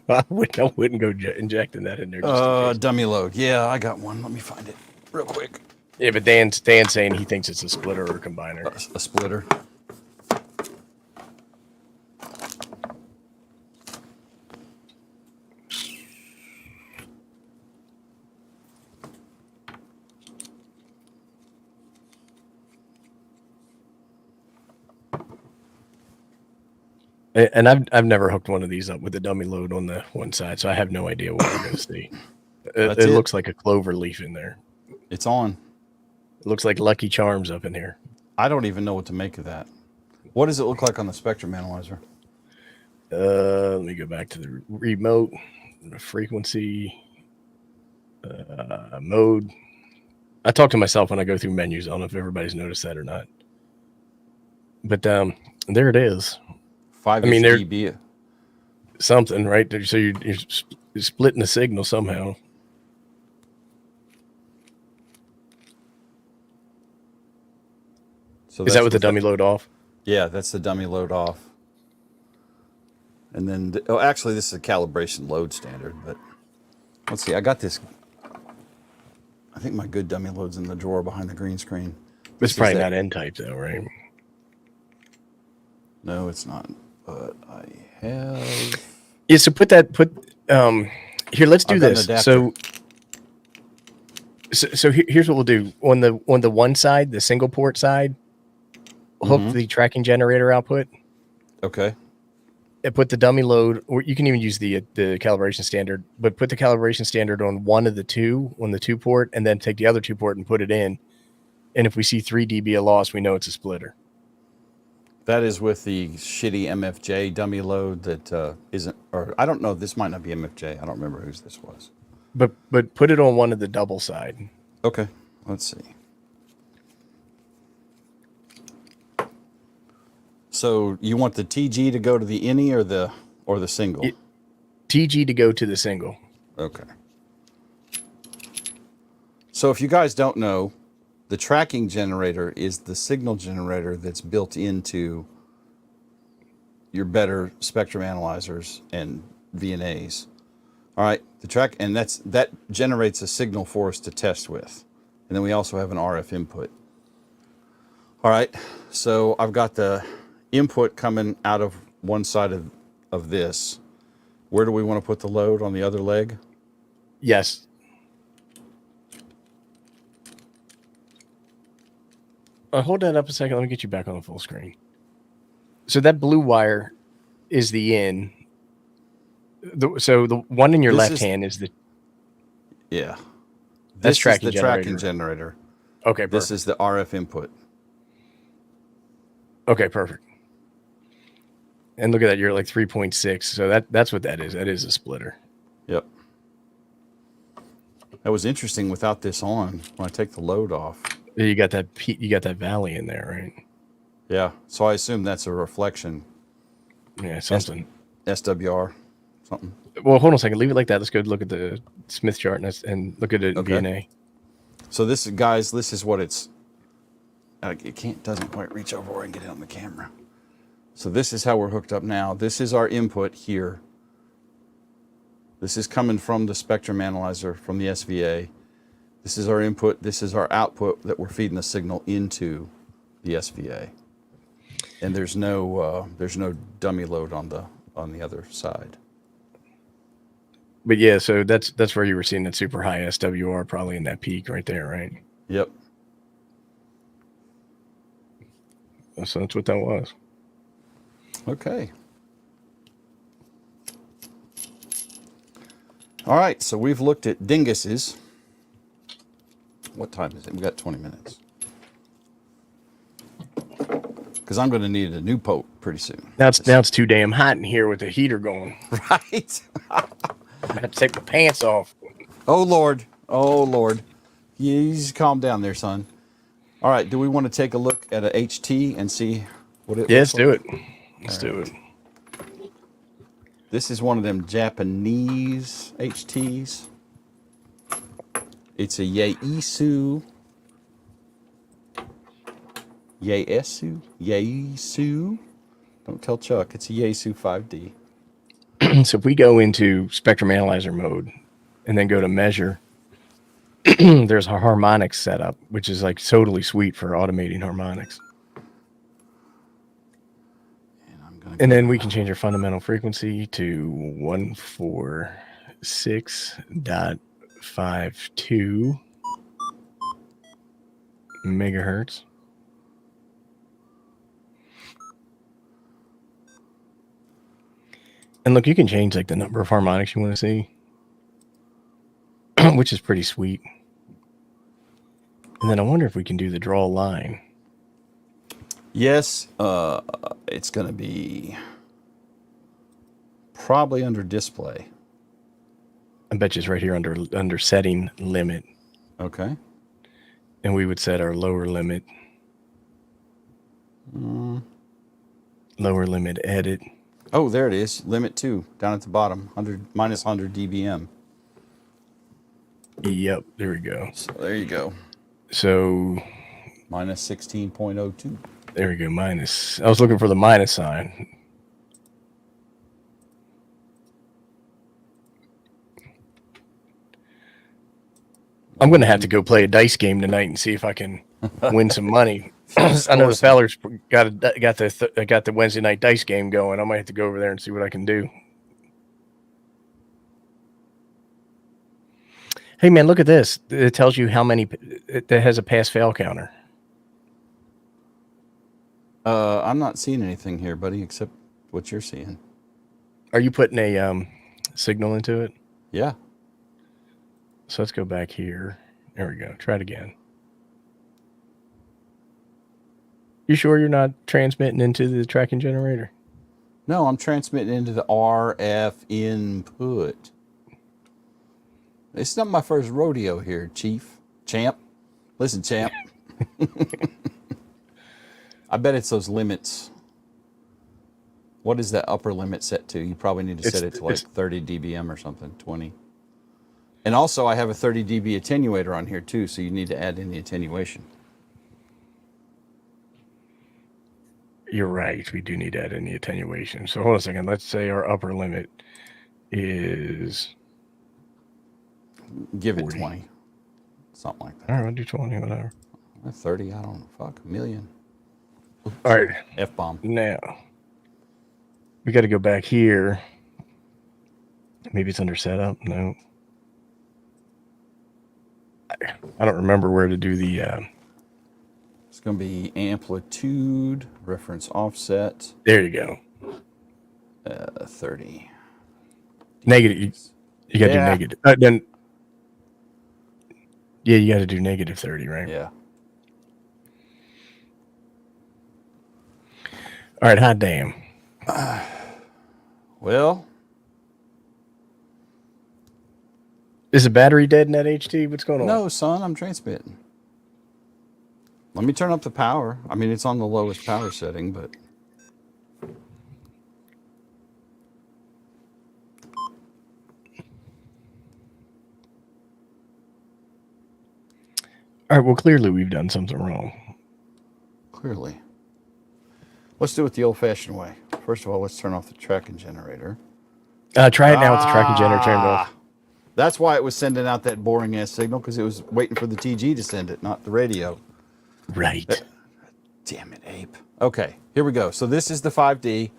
Speaker 2: I wouldn't go injecting that in there. Just in case.
Speaker 1: Dummy load. Yeah, I got one. Let me find it real quick.
Speaker 2: Yeah, but Dan's saying he thinks it's a splitter or a combiner.
Speaker 1: A splitter.
Speaker 2: And I've never hooked one of these up with a dummy load on the one side, so I have no idea what we're going to see. It looks like a clover leaf in there.
Speaker 1: It's on.
Speaker 2: It looks like Lucky Charms up in here.
Speaker 1: I don't even know what to make of that. What does it look like on the spectrum analyzer?
Speaker 2: Let me go back to the remote, the frequency, mode. I talk to myself when I go through menus. I don't know if everybody's noticed that or not. But there it is.
Speaker 1: 5 dB.
Speaker 2: Something, right? So you're splitting the signal somehow.
Speaker 1: So
Speaker 2: is that with the dummy load off?
Speaker 1: Yeah, that's the dummy load off. And then, actually, this is a calibration load standard, but let's see. I got this. I think my good dummy load's in the drawer behind the green screen.
Speaker 2: It's probably not N-type, though, right?
Speaker 1: No, it's not. But I have.
Speaker 2: Yeah, so here, let's do this. So here's what we'll do. On the one side, the single port side, hook the tracking generator output.
Speaker 1: Okay.
Speaker 2: And put the dummy load, or you can even use the calibration standard, but put the calibration standard on one of the two, on the 2 port, and then take the other 2 port and put it in. And if we see 3 dB of loss, we know it's a splitter.
Speaker 1: That is with the shitty MFJ dummy load that isn't, or I don't know, this might not be MFJ. I don't remember whose this was.
Speaker 2: But put it on one of the double side.
Speaker 1: Okay, let's see. So you want the TG to go to the any or the single?
Speaker 2: TG to go to the single.
Speaker 1: Okay. So if you guys don't know, the tracking generator is the signal generator that's built into your better spectrum analyzers and VNAs. All right, that generates a signal for us to test with. And then we also have an RF input. All right, so I've got the input coming out of one side of this. Where do we want to put the load? On the other leg?
Speaker 2: Yes. Hold that up a second. Let me get you back on the full screen. So that blue wire is the in. So the one in your left hand is the...
Speaker 1: Yeah.
Speaker 2: That's
Speaker 1: this is the tracking generator.
Speaker 2: Okay, perfect.
Speaker 1: This is the RF input.
Speaker 2: Okay, perfect. And look at that. You're at like 3.6. So that's what that is. That is a splitter.
Speaker 1: Yep. That was interesting without this on. When I take the load off...
Speaker 2: You got that valley in there, right?
Speaker 1: Yeah. So I assume that's a reflection.
Speaker 2: Yeah, something.
Speaker 1: SWR, something.
Speaker 2: Well, hold on a second. Leave it like that. Let's go look at the Smith chart and look at it in VNA.
Speaker 1: So this is what it's. It doesn't quite reach over where I can get it on the camera. So this is how we're hooked up now. This is our input here. This is coming from the spectrum analyzer from the SVA. This is our input. This is our output that we're feeding the signal into the SVA. And there's no dummy load on the other side.
Speaker 2: But yeah, so that's where you were seeing that super high SWR, probably in that peak right there, right?
Speaker 1: Yep.
Speaker 2: So that's what that was.
Speaker 1: Okay. All right, so we've looked at dinguses. What time is it? We've got 20 minutes. Because I'm going to need a new pope pretty soon.
Speaker 2: Now it's too damn hot in here with the heater going.
Speaker 1: Right?
Speaker 2: I have to take my pants off.
Speaker 1: Oh, Lord. Oh, Lord. You just calm down there, son. All right, do we want to take a look at a HT and see what it looks like?
Speaker 2: Do it. Let's do it.
Speaker 1: This is one of them Japanese HTs. It's a Yaesu. Yaesu. Don't tell Chuck. It's a Yaesu 5D.
Speaker 2: So if we go into spectrum analyzer mode and then go to measure, there's a harmonics setup, which is like totally sweet for automating harmonics. And then we can change our fundamental frequency to 146.52 megahertz. And look, you can change like the number of harmonics you want to see, which is pretty sweet. And then I wonder if we can do the draw line.
Speaker 1: Yes, it's going to be probably under display.
Speaker 2: I bet you it's right here under setting limit.
Speaker 1: Okay.
Speaker 2: And we would set our lower limit. Lower limit edit.
Speaker 1: Oh, there it is. Limit 2 down at the bottom. Minus 100 dBm.
Speaker 2: Yep, there we go.
Speaker 1: So there you go.
Speaker 2: So
Speaker 1: minus 16.02.
Speaker 2: There we go. Minus. I was looking for the minus sign. I'm going to have to go play a dice game tonight and see if I can win some money. I know the fellas got the Wednesday night dice game going. I might have to go over there and see what I can do. Hey man, look at this. It tells you how many. It has a pass-fail counter.
Speaker 1: I'm not seeing anything here, buddy, except what you're seeing.
Speaker 2: Are you putting a signal into it?
Speaker 1: Yeah.
Speaker 2: So let's go back here. There we go. Try it again. You sure you're not transmitting into the tracking generator?
Speaker 1: No, I'm transmitting into the RF input. It's not my first rodeo here, Champ. Listen, Champ. I bet it's those limits. What is that upper limit set to? You probably need to set it to like 30 dBm or something, 20. And also I have a 30 dB attenuator on here too, so you need to add in the attenuation.
Speaker 2: You're right. We do need to add in the attenuation. So hold on a second. Let's say our upper limit is...
Speaker 1: Give
Speaker 2: 40.
Speaker 1: it 20. Something like that.
Speaker 2: All right, I'll do 20, whatever.
Speaker 1: 30, I don't know. Fuck, a million.
Speaker 2: Oops. All right.
Speaker 1: F-bomb.
Speaker 2: Now, we got to go back here. Maybe it's under setup. No. I don't remember where to do the...
Speaker 1: It's going to be amplitude, reference offset.
Speaker 2: There you go.
Speaker 1: 30.
Speaker 2: Negative. You got to do negative. Then, yeah, you got to do negative 30, right?
Speaker 1: Yeah.
Speaker 2: All right, hot damn.
Speaker 1: Well,
Speaker 2: is the battery dead in that HT? What's going on?
Speaker 1: no, son, I'm transmitting. Let me turn up the power. I mean, it's on the lowest power setting, but...
Speaker 2: All right, well, clearly we've done something wrong.
Speaker 1: Clearly. Let's do it the old-fashioned way. First of all, let's turn off the tracking generator.
Speaker 2: Try it now with the tracking generator turned off.
Speaker 1: That's why it was sending out that boring-ass signal, because it was waiting for the TG to send it, not the radio.
Speaker 2: Right.
Speaker 1: Damn it, ape. Okay, here we go. So this is the 5D.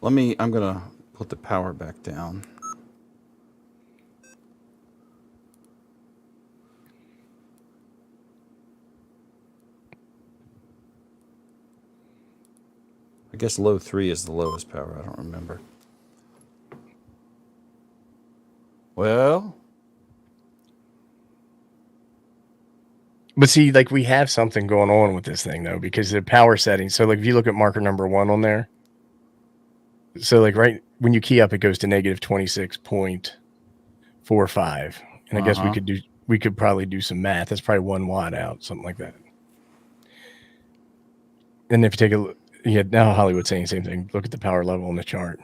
Speaker 1: I'm going to put the power back down. I guess low 3 is the lowest power. I don't remember. Well...
Speaker 2: But see, like we have something going on with this thing though, because the power settings. So like if you look at marker number 1 on there, so like right when you key up, it goes to negative 26.45. And I guess we could probably do some math. That's probably 1 watt out, something like that. And if you take a look, yeah, now Hollywood's saying the same thing. Look at the power level on the chart.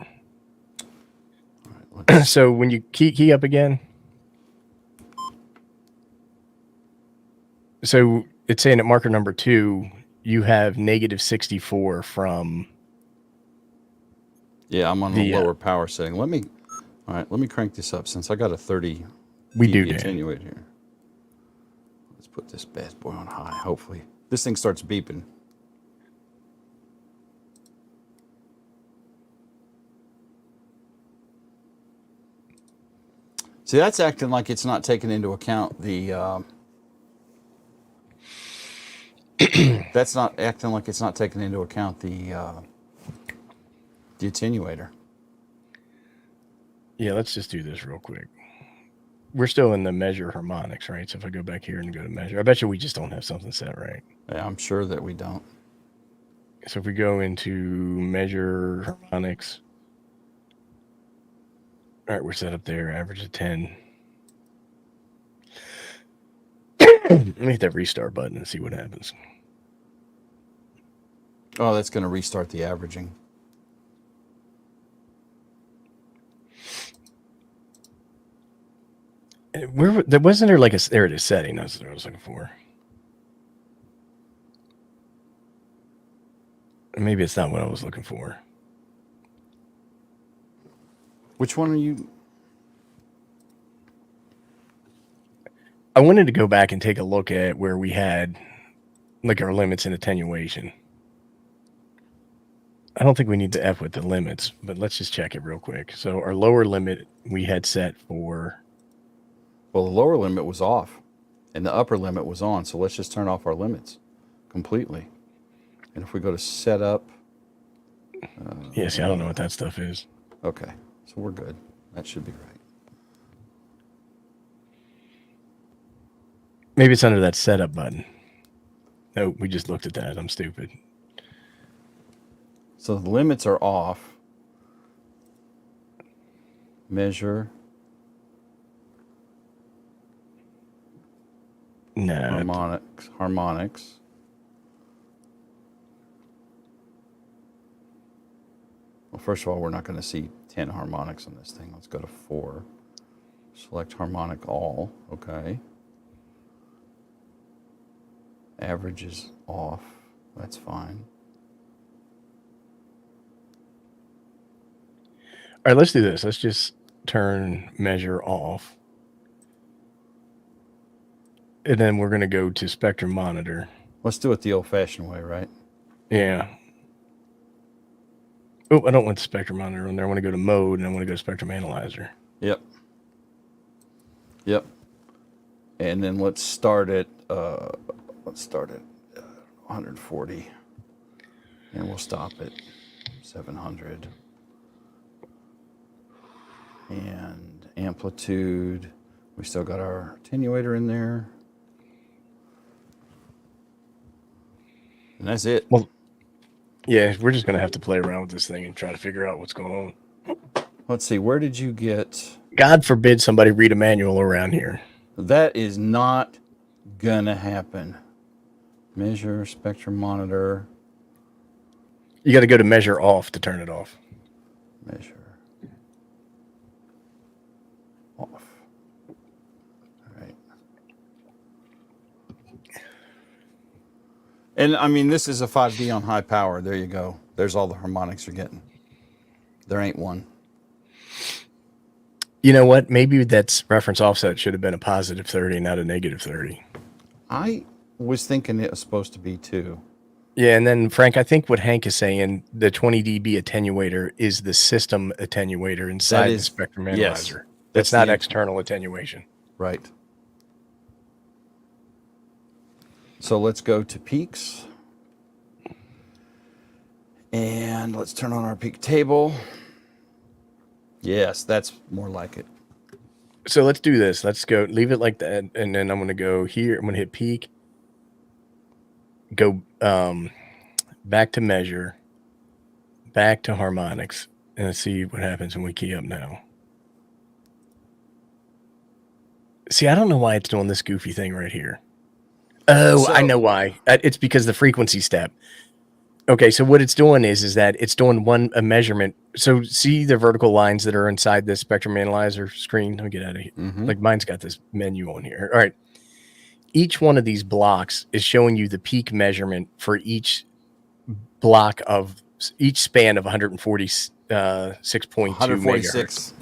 Speaker 2: All right, so when you key up again, So it's saying at marker number 2, you have negative 64 from.
Speaker 1: Yeah, I'm on the lower power setting. All right, let me crank this up since I got a 30
Speaker 2: We
Speaker 1: dB
Speaker 2: do, Dan.
Speaker 1: attenuate here. Let's put this bad boy on high. Hopefully, this thing starts beeping. See, that's acting like it's not taking into account the. That's not acting like it's not taking into account the attenuator.
Speaker 2: Yeah, let's just do this real quick. We're still in the measure harmonics, right? So if I go back here and go to measure, I bet you we just don't have something set right.
Speaker 1: Yeah, I'm sure that we don't.
Speaker 2: So if we go into measure harmonics, all right, we're set up there, average of 10. Let me hit that restart button and see what happens.
Speaker 1: Oh, that's going to restart the averaging.
Speaker 2: There wasn't there like a, there it is, setting. That's what I was looking for. Maybe it's not what I was looking for.
Speaker 1: Which one are you?
Speaker 2: I wanted to go back and take a look at where we had like our limits and attenuation. I don't think we need to F with the limits, but let's just check it real quick. So our lower limit we had set for.
Speaker 1: Well, the lower limit was off and the upper limit was on. So let's just turn off our limits completely. And if we go to setup.
Speaker 2: Yeah, see, I don't know what that stuff is.
Speaker 1: Okay, so we're good. That should be right.
Speaker 2: Maybe it's under that setup button. No, we just looked at that. I'm stupid.
Speaker 1: So the limits are off. Measure.
Speaker 2: No.
Speaker 1: Harmonics. Well, first of all, we're not going to see 10 harmonics on this thing. Let's go to 4. Select harmonic all. Okay. Average is off. That's fine.
Speaker 2: All right, let's do this. Let's just turn measure off. And then we're going to go to spectrum monitor.
Speaker 1: Let's do it the old-fashioned way, right?
Speaker 2: Yeah. Oh, I don't want the spectrum monitor on there. I want to go to mode, and I want to go to spectrum analyzer.
Speaker 1: Yep. Yep. And then let's start at 140, and we'll stop at 700. And amplitude, we still got our attenuator in there. And that's it.
Speaker 2: Well, yeah, we're just going to have to play around with this thing and try to figure out what's going on.
Speaker 1: Let's see, where did you get...
Speaker 2: God forbid somebody read a manual around here.
Speaker 1: That is not gonna happen. Measure, spectrum monitor.
Speaker 2: You got to go to measure off to turn it off.
Speaker 1: Measure. Off. All right. And I mean, this is a 5D on high power. There you go. There's all the harmonics you're getting. There ain't one.
Speaker 2: You know what? Maybe that's reference offset should have been a positive 30, not a negative 30.
Speaker 1: I was thinking it was supposed to be 2.
Speaker 2: Yeah, and then Frank, I think what Hank is saying, the 20 dB attenuator is the system attenuator inside the spectrum analyzer.
Speaker 1: Yes,
Speaker 2: that's not external attenuation.
Speaker 1: Right. So let's go to peaks. And let's turn on our peak table. Yes, that's more like it.
Speaker 2: So let's do this. Let's go, leave it like that. And then I'm going to go here. I'm going to hit peak. Go back to measure. Back to harmonics. And let's see what happens when we key up now. See, I don't know why it's doing this goofy thing right here. Oh, I know why. It's because the frequency step. Okay, so what it's doing is that it's doing a measurement. So see the vertical lines that are inside the spectrum analyzer screen? Let me get out of here.
Speaker 1: Mm-hmm.
Speaker 2: Like mine's got this menu on here. All right. each one of these blocks is showing you the peak measurement for each block of each span of 146.2 megahertz.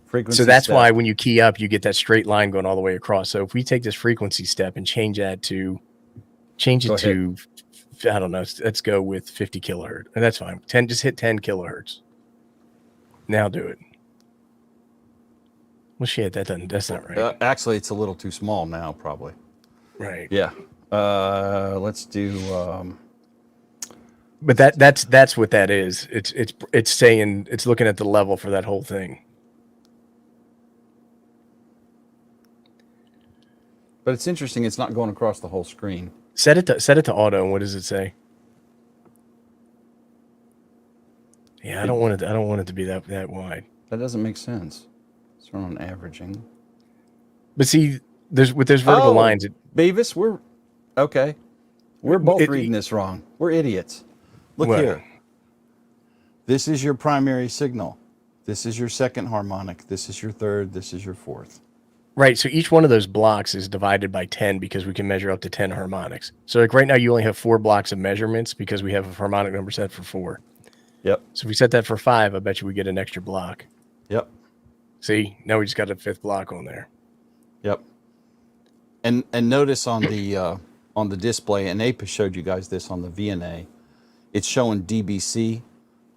Speaker 1: Frequency
Speaker 2: So that's
Speaker 1: step.
Speaker 2: why when you key up, you get that straight line going all the way across. So if we take this frequency step and change it to, I don't know, let's go with 50 kilohertz. And that's fine. Just hit 10 kilohertz. Now do it. Well, shit, that's not right.
Speaker 1: Actually, it's a little too small now, probably.
Speaker 2: Right.
Speaker 1: Yeah. Let's do.
Speaker 2: But that's what that is. It's saying, it's looking at the level for that whole thing.
Speaker 1: But it's interesting. It's not going across the whole screen.
Speaker 2: Set it to auto. And what does it say? Yeah, I don't want it to be that wide.
Speaker 1: That doesn't make sense. It's on averaging.
Speaker 2: But see, there's vertical lines.
Speaker 1: Beavis, we're okay. We're both reading this wrong. We're idiots. Look here. This is your primary signal. This is your second harmonic. This is your third. This is your fourth.
Speaker 2: Right. So each one of those blocks is divided by 10 because we can measure up to 10 harmonics. So like right now you only have 4 blocks of measurements because we have a harmonic number set for 4.
Speaker 1: Yep.
Speaker 2: So if we set that for 5, I bet you we get an extra block.
Speaker 1: Yep.
Speaker 2: See, now we just got a 5th block on there.
Speaker 1: Yep. And notice on the display, and Ape showed you guys this on the VNA, it's showing DBC,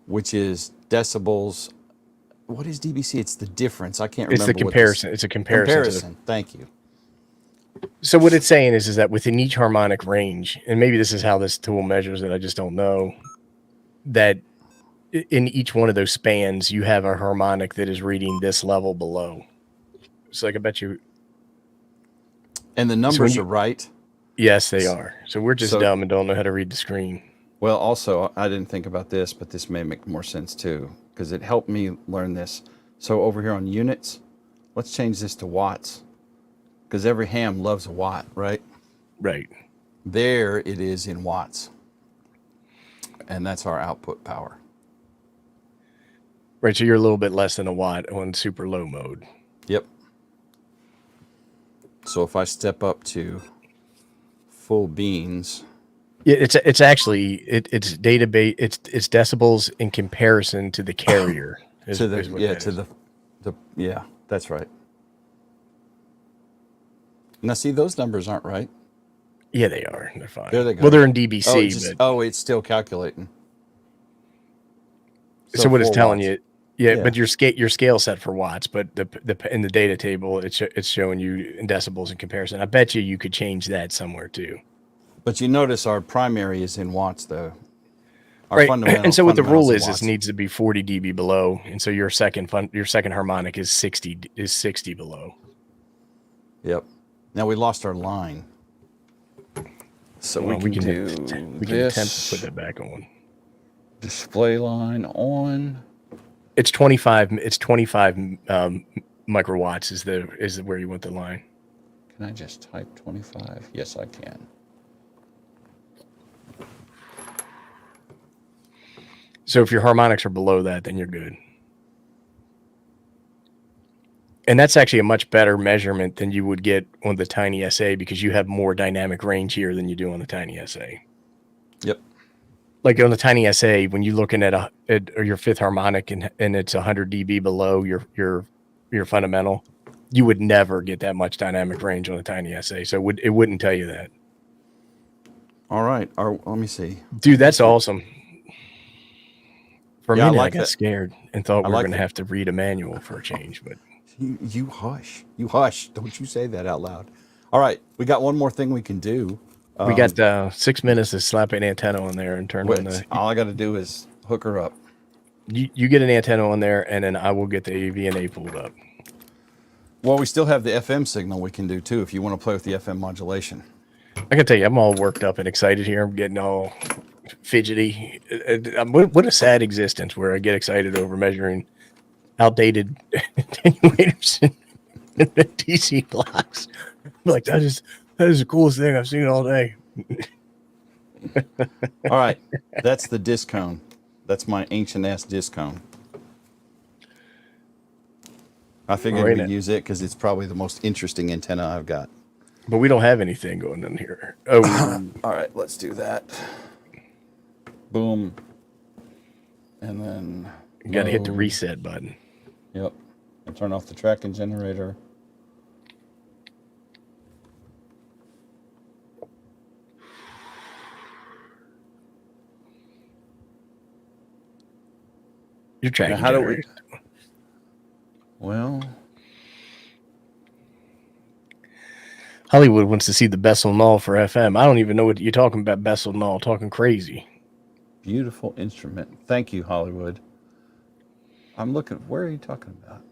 Speaker 1: which is decibels. What is DBC? It's the difference. I can't remember.
Speaker 2: It's the comparison. It's a comparison.
Speaker 1: Thank you.
Speaker 2: So what it's saying is that within each harmonic range, and maybe this is how this tool measures it, I just don't know, that in each one of those spans, you have a harmonic that is reading this level below. So like I bet you.
Speaker 1: And the numbers are right.
Speaker 2: Yes, they are. So we're just dumb and don't know how to read the screen.
Speaker 1: Well, also, I didn't think about this, but this may make more sense too, because it helped me learn this. So over here on units, let's change this to watts, because every ham loves a watt, right?
Speaker 2: Right.
Speaker 1: There it is in watts. And that's our output power.
Speaker 2: Right, so you're a little bit less than a watt on super low mode.
Speaker 1: Yep. So if I step up to full beans.
Speaker 2: Yeah, it's actually it's database it's decibels in comparison to the carrier.
Speaker 1: Yeah, that's right. Now see, those numbers aren't right.
Speaker 2: Yeah, they are. They're fine.
Speaker 1: There they go.
Speaker 2: Well, they're in DBC.
Speaker 1: It's still calculating.
Speaker 2: So what it's telling
Speaker 1: watts.
Speaker 2: you, but your scale set for watts, but the in the data table it's showing you in decibels in comparison. I bet you could change that somewhere too.
Speaker 1: But you notice our primary is in watts, though.
Speaker 2: Right, and so what the rule is, it needs to be 40 dB below, and so your second harmonic is 60 below.
Speaker 1: Yep. Now we lost our line, so we can attempt
Speaker 2: to put that back on.
Speaker 1: Display line on.
Speaker 2: It's 25. It's 25 microwatts is where you want the line.
Speaker 1: Can I just type 25? Yes, I can.
Speaker 2: So if your harmonics are below that, then you're good. And that's actually a much better measurement than you would get on the Tiny SA because you have more dynamic range here than you do on the Tiny SA.
Speaker 1: Yep.
Speaker 2: Like on the Tiny SA, when you're looking at your 5th harmonic and it's 100 dB below your fundamental, you would never get that much dynamic range on the Tiny SA. So it wouldn't tell you that.
Speaker 1: All right. Let me see.
Speaker 2: Dude, that's awesome. For a minute, I got
Speaker 1: that.
Speaker 2: Scared and thought we were going to
Speaker 1: that.
Speaker 2: have to read a manual for a change, but
Speaker 1: you hush. You hush. Don't you say that out loud. All right, we got one more thing we can do.
Speaker 2: We got 6 minutes to slap an antenna on there and turn on the.
Speaker 1: All I got to do is hook her up.
Speaker 2: You get an antenna on there, and then I will get the VNA pulled up.
Speaker 1: Well, we still have the FM signal we can do too if you want to play with the FM modulation.
Speaker 2: I can tell you, I'm all worked up and excited here. I'm getting all fidgety. What a sad existence where I get excited over measuring outdated attenuators in DC blocks. Like that is the coolest thing I've seen all day.
Speaker 1: All right, that's the disc cone. That's my ancient ass disc cone. I figured we'd use it because it's probably the most interesting antenna I've got.
Speaker 2: But we don't have anything going on here. Oh,
Speaker 1: All right, let's do that. Boom. And then
Speaker 2: you got to hit the
Speaker 1: load.
Speaker 2: reset button.
Speaker 1: Yep. And turn off the tracking generator.
Speaker 2: Your tracking
Speaker 1: Now, how do we?
Speaker 2: generator.
Speaker 1: Well,
Speaker 2: Hollywood wants to see the Bessel Null for FM. I don't even know what you're talking about, Bessel Null. Talking crazy.
Speaker 1: beautiful instrument. Thank you, Hollywood. I'm looking. Where are you talking about?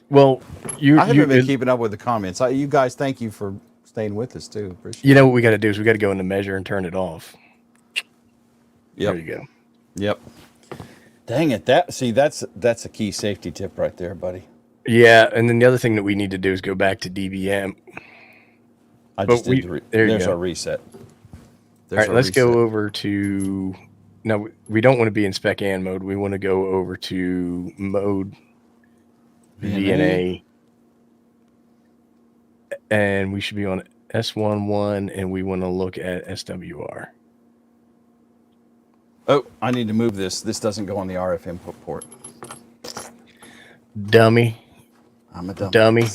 Speaker 2: Well,
Speaker 1: I haven't been keeping up with the comments. You guys, thank you for staying with us too. Appreciate
Speaker 2: you know what we got to do is we got to go into measure and turn it off.
Speaker 1: Yep.
Speaker 2: There you go.
Speaker 1: Yep. Dang it! That's a key safety tip right there, buddy.
Speaker 2: Yeah, and then the other thing that we need to do is go back to DBM.
Speaker 1: I just did there's
Speaker 2: go.
Speaker 1: our reset.
Speaker 2: All right, let's go over to. No, we don't want to be in spec and mode. We want to go over to mode VNA. And we should be on S11, and we want to look at SWR.
Speaker 1: Oh, I need to move this. This doesn't go on the RF input port.
Speaker 2: Dummy.
Speaker 1: I'm a dummy.
Speaker 2: Dummy.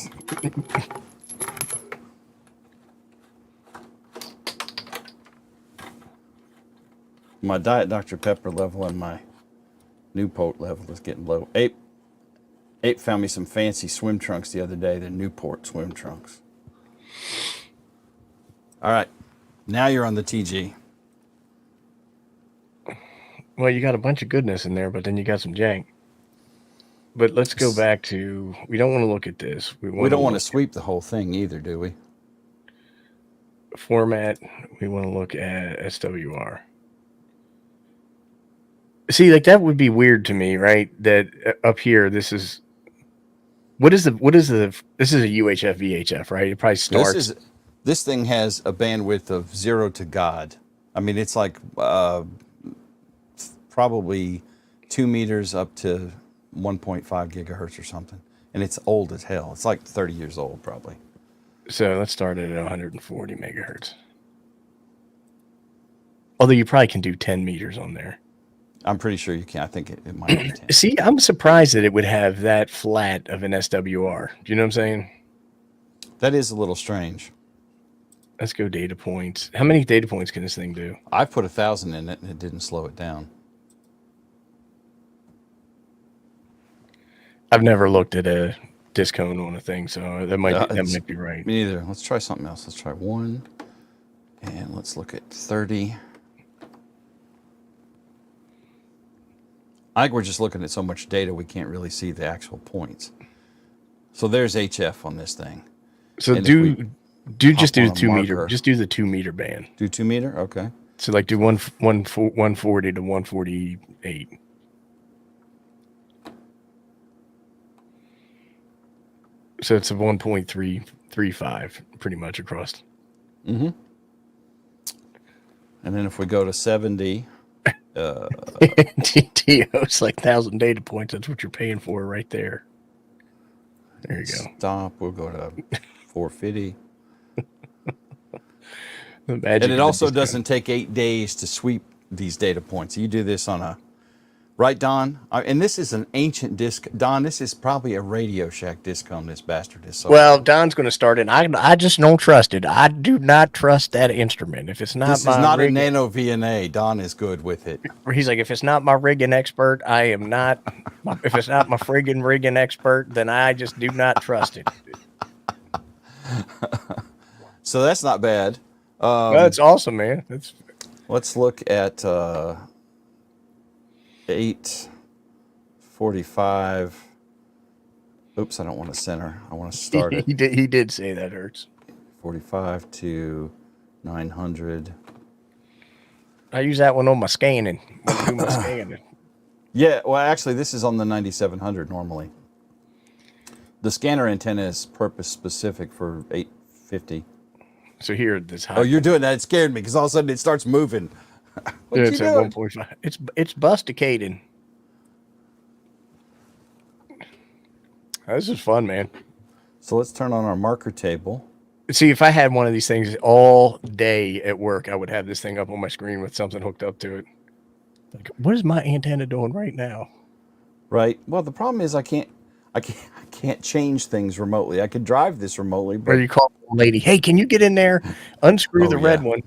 Speaker 1: My Diet Dr. Pepper level and my Newport level is getting low. Ape found me some fancy swim trunks the other day. They're Newport swim trunks. All right. Now you're on the TG.
Speaker 2: Well, you got a bunch of goodness in there, but then you got some jank. But let's go back to, we don't want to look at this.
Speaker 1: We don't want to sweep the whole thing either, do we?
Speaker 2: Format, we want to look at SWR. See, like that would be weird to me, right? That up here, this is this is a UHF VHF, right? It probably starts.
Speaker 1: This thing has a bandwidth of 0 to God. I mean, it's like probably 2 meters up to 1.5 gigahertz or something, and it's old as hell. It's like 30 years old, probably.
Speaker 2: So let's start it at 140 megahertz. Although you probably can do 10 meters on there.
Speaker 1: I'm pretty sure you can. I think it might be 10.
Speaker 2: See, I'm surprised that it would have that flat of an SWR. Do you know what I'm saying?
Speaker 1: That is a little strange.
Speaker 2: Let's go data points. How many data points can this thing do?
Speaker 1: I put 1,000 in it, and it didn't slow it down.
Speaker 2: I've never looked at a disc cone on a thing, so that might be right.
Speaker 1: Me neither. Let's try something else. Let's try 1, and let's look at 30. I think we're just looking at so much data we can't really see the actual points. So there's HF on this thing.
Speaker 2: So just do the 2 meter. Just do the 2 meter band.
Speaker 1: Do 2 meter? Okay.
Speaker 2: So like do 140 to 148. So it's a 1.335 pretty much across.
Speaker 1: Mm-hmm. And then if we go to 70.
Speaker 2: TO's like 1,000 data points. That's what you're paying for right there. There you go.
Speaker 1: Stop. We'll go to 450.
Speaker 2: And
Speaker 1: it also doesn't take 8 days to sweep these data points. You do this on a, right, Don? And this is an ancient disc. Don, this is probably a Radio Shack disc on this bastard. Is so
Speaker 2: well, Don's going to start it. I just don't trust it. I do not trust that instrument. If it's not
Speaker 1: this is not a Nano VNA. Don is good with it.
Speaker 2: He's like, if it's not my rigging expert, I am not. If it's not my friggin' rigging expert, then I just do not trust it.
Speaker 1: So that's not bad.
Speaker 2: That's awesome, man.
Speaker 1: Let's look at 845. Oops, I don't want to center. I want to start it.
Speaker 2: He did say that hurts.
Speaker 1: 45 to 900.
Speaker 2: I use that one on my scanning. When I do my scanning.
Speaker 1: Yeah, well, actually, this is on the 9700 normally. The scanner antenna is purpose specific for 850.
Speaker 2: So here, this high.
Speaker 1: Oh, you're doing that. It scared me because all of a sudden it starts moving.
Speaker 2: Yeah, it's at 1.5. It's busticating. This is fun, man.
Speaker 1: So let's turn on our marker table.
Speaker 2: See, if I had one of these things all day at work, I would have this thing up on my screen with something hooked up to it. Like, what is my antenna doing right now?
Speaker 1: Right. Well, the problem is I can't change things remotely. I could drive this remotely,
Speaker 2: Or
Speaker 1: but
Speaker 2: you call the lady, hey, can you get in there, unscrew the red one?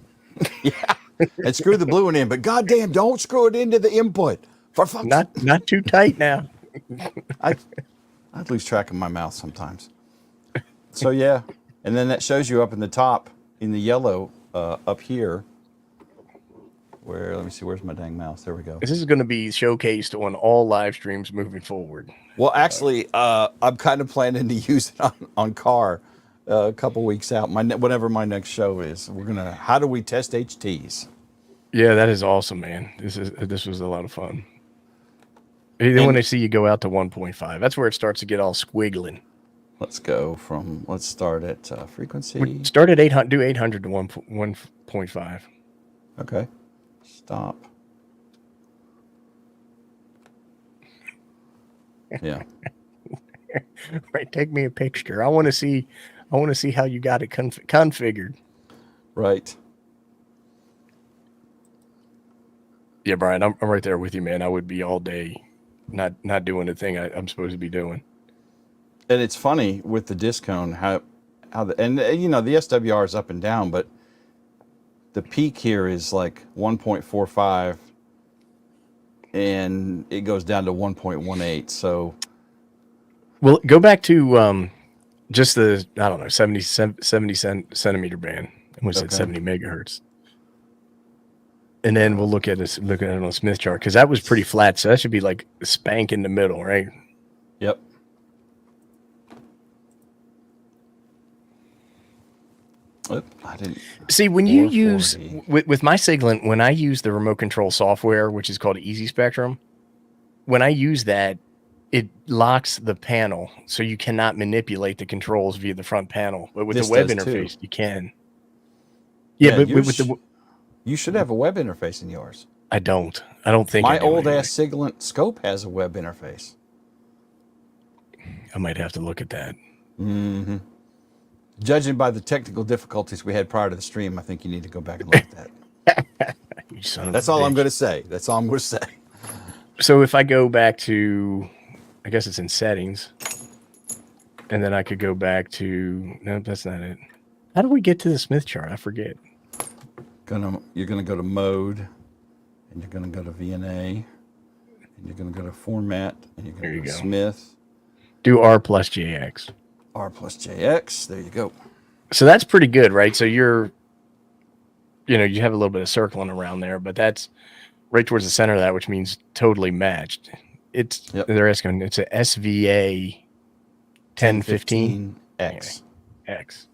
Speaker 1: Yeah. And screw the blue one in, but goddamn, don't screw it into the input. For fuck's
Speaker 2: Not too tight now.
Speaker 1: I'd lose track of my mouth sometimes. So yeah, and then that shows you up in the top in the yellow up here. Where let me see, where's my dang mouse? There we go.
Speaker 2: This is going to be showcased on all live streams moving forward.
Speaker 1: Well, actually, I'm kind of planning to use it on car a couple weeks out. Whenever my next show is, we're gonna. How do we test HTs?
Speaker 2: Yeah, that is awesome, man. This was a lot of fun. Then when they see you go out to 1.5, that's where it starts to get all squiggling.
Speaker 1: Let's start at frequency.
Speaker 2: We start at 800, do 800 to 1.5.
Speaker 1: Okay. Stop. Yeah.
Speaker 2: Right. Take me a picture. I want to see how you got it configured.
Speaker 1: Right.
Speaker 2: Yeah, Brian, I'm right there with you, man. I would be all day not doing the thing I'm supposed to be doing.
Speaker 1: And it's funny with the disc cone how the SWR is up and down, but the peak here is like 1.45 and it goes down to 1.18. So
Speaker 2: well, go back to just the 70 centimeter band. I almost said 70 megahertz. And then we'll look at it on a Smith chart because that was pretty flat. So that should be like spank in the middle, right?
Speaker 1: Yep. I didn't
Speaker 2: see when you use with my Siglent, when I use the remote control software, which is called Easy Spectrum, when I use that, it locks the panel, so you cannot manipulate the controls via the front panel. But with the web interface, you can. Yeah, but with the
Speaker 1: you should have a web interface in yours.
Speaker 2: I don't think
Speaker 1: my old ass Siglent scope has a web interface.
Speaker 2: I might have to look at that.
Speaker 1: Mm-hmm. Judging by the technical difficulties we had prior to the stream, I think you need to go back and look at that. That's all I'm going to say. That's all I'm going to say.
Speaker 2: So if I go back to, I guess it's in settings, and then I could go back to, no, that's not it. How do we get to the Smith chart? I forget.
Speaker 1: You're going to go to mode, and you're going to go to VNA, and you're going to go to format, and you're going to go to Smith.
Speaker 2: Do R plus JX.
Speaker 1: R plus JX. There you go.
Speaker 2: So that's pretty good, right? So you have a little bit of circling around there, but that's right towards the center of that, which means totally matched. They're asking, it's a SVA 1015
Speaker 1: X.
Speaker 2: X.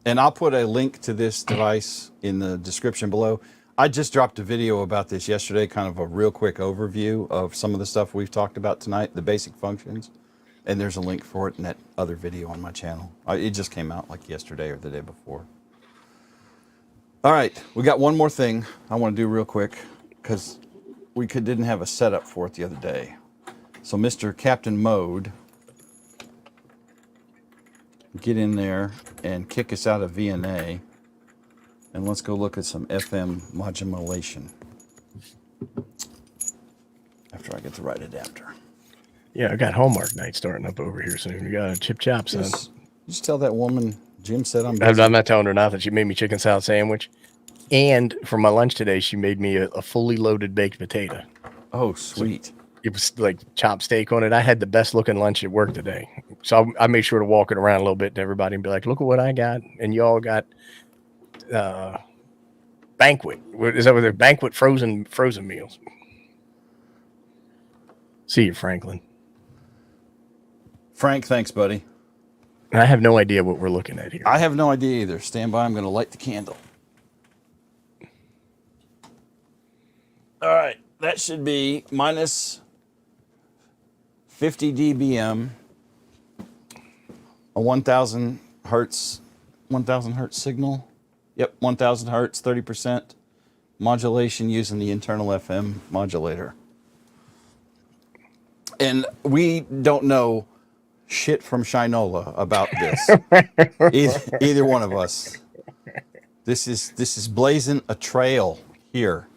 Speaker 1: And I'll put a link to this device in the description below. I just dropped a video about this yesterday, kind of a real quick overview of some of the stuff we've talked about tonight, the basic functions. And there's a link for it in that other video on my channel. It just came out like yesterday or the day before. All right, we got one more thing I want to do real quick because we didn't have a setup for it the other day. So Mr. Captain Mode, get in there and kick us out of VNA. And let's go look at some FM modulation after I get the right adapter.
Speaker 2: Yeah, I got Hallmark night starting up over here soon. We got a chip chop, son.
Speaker 1: Just tell that woman, Jim said I'm
Speaker 2: not telling her nothing. She made me chicken salad sandwich. And for my lunch today, she made me a fully loaded baked potato.
Speaker 1: Oh, sweet.
Speaker 2: So it was like chopped steak on it. I had the best looking lunch at work today. So I made sure to walk it around a little bit to everybody and be like, look at what I got. And y'all got banquet. Is that what they're banquet frozen meals? See you, Franklin.
Speaker 1: Frank, thanks, buddy.
Speaker 2: I have no idea what we're looking at here.
Speaker 1: I have no idea either. Stand by. I'm going to light the candle. All right. That should be minus 50 dBm, a 1,000 hertz signal. Yep, 1,000 hertz, 30% modulation using the internal FM modulator. And we don't know shit from Shinola about this. Either one of us. This is blazing a trail here.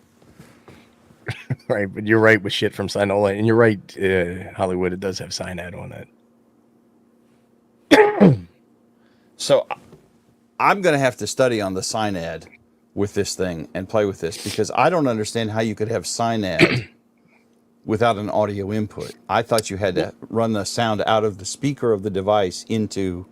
Speaker 2: Right, but you're right with shit from Sinola, and you're right, Hollywood. It does have cyanide on it.
Speaker 1: So I'm going to have to study on the cyanide with this thing and play with this, because I don't understand how you could have cyanide without an audio input. I thought you had to run the sound out of the speaker of the device into...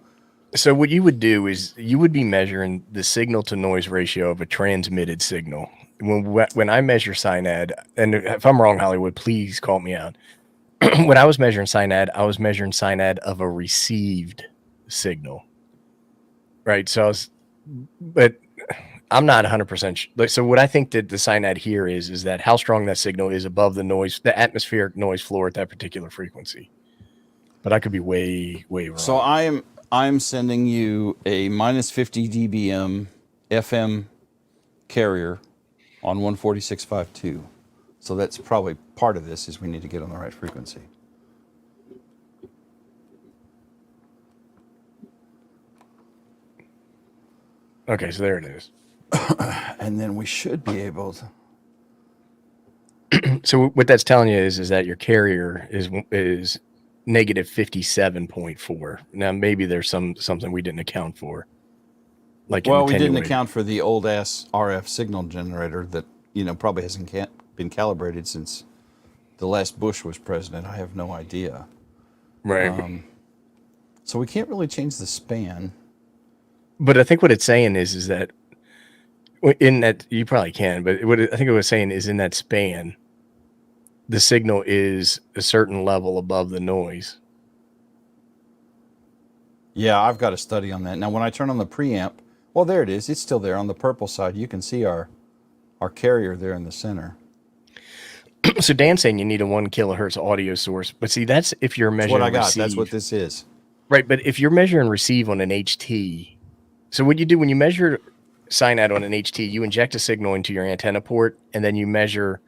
Speaker 2: So what you would do is you would be measuring the signal to noise ratio of a transmitted signal. When I measure cyanide, and if I'm wrong, Hollywood, please call me out. When I was measuring cyanide of a received signal. Right. So but I'm not 100%. So what I think that the cyanide here is that how strong that signal is above the atmospheric noise floor at that particular frequency. But I could be way, way wrong.
Speaker 1: So I'm sending you a minus 50 dBm FM carrier on 146.52. So that's probably part of this, is we need to get on the right frequency.
Speaker 2: Okay, so there it is.
Speaker 1: And then we should be able to...
Speaker 2: So what that's telling you is that your carrier is negative 57.4. Now maybe there's something we didn't account for. Like,
Speaker 1: well, we didn't account for the old ass RF signal generator that, probably hasn't been calibrated since the last Bush was president. I have no idea.
Speaker 2: Right.
Speaker 1: So we can't really change the span.
Speaker 2: But I think what it's saying is that in that, you probably can, but I think it was saying is in that span, the signal is a certain level above the noise.
Speaker 1: Yeah, I've got a study on that. Now, when I turn on the preamp, well, there it is. It's still there on the purple side. You can see our carrier there in the center.
Speaker 2: So Dan's saying you need a 1 kilohertz audio source, but see, that's if you're measuring
Speaker 1: That's what I got.
Speaker 2: receive.
Speaker 1: That's what this is.
Speaker 2: Right, but if you're measuring receive on an HT, so what you do when you measure cyanide on an HT, you inject a signal into your antenna port, and then you measure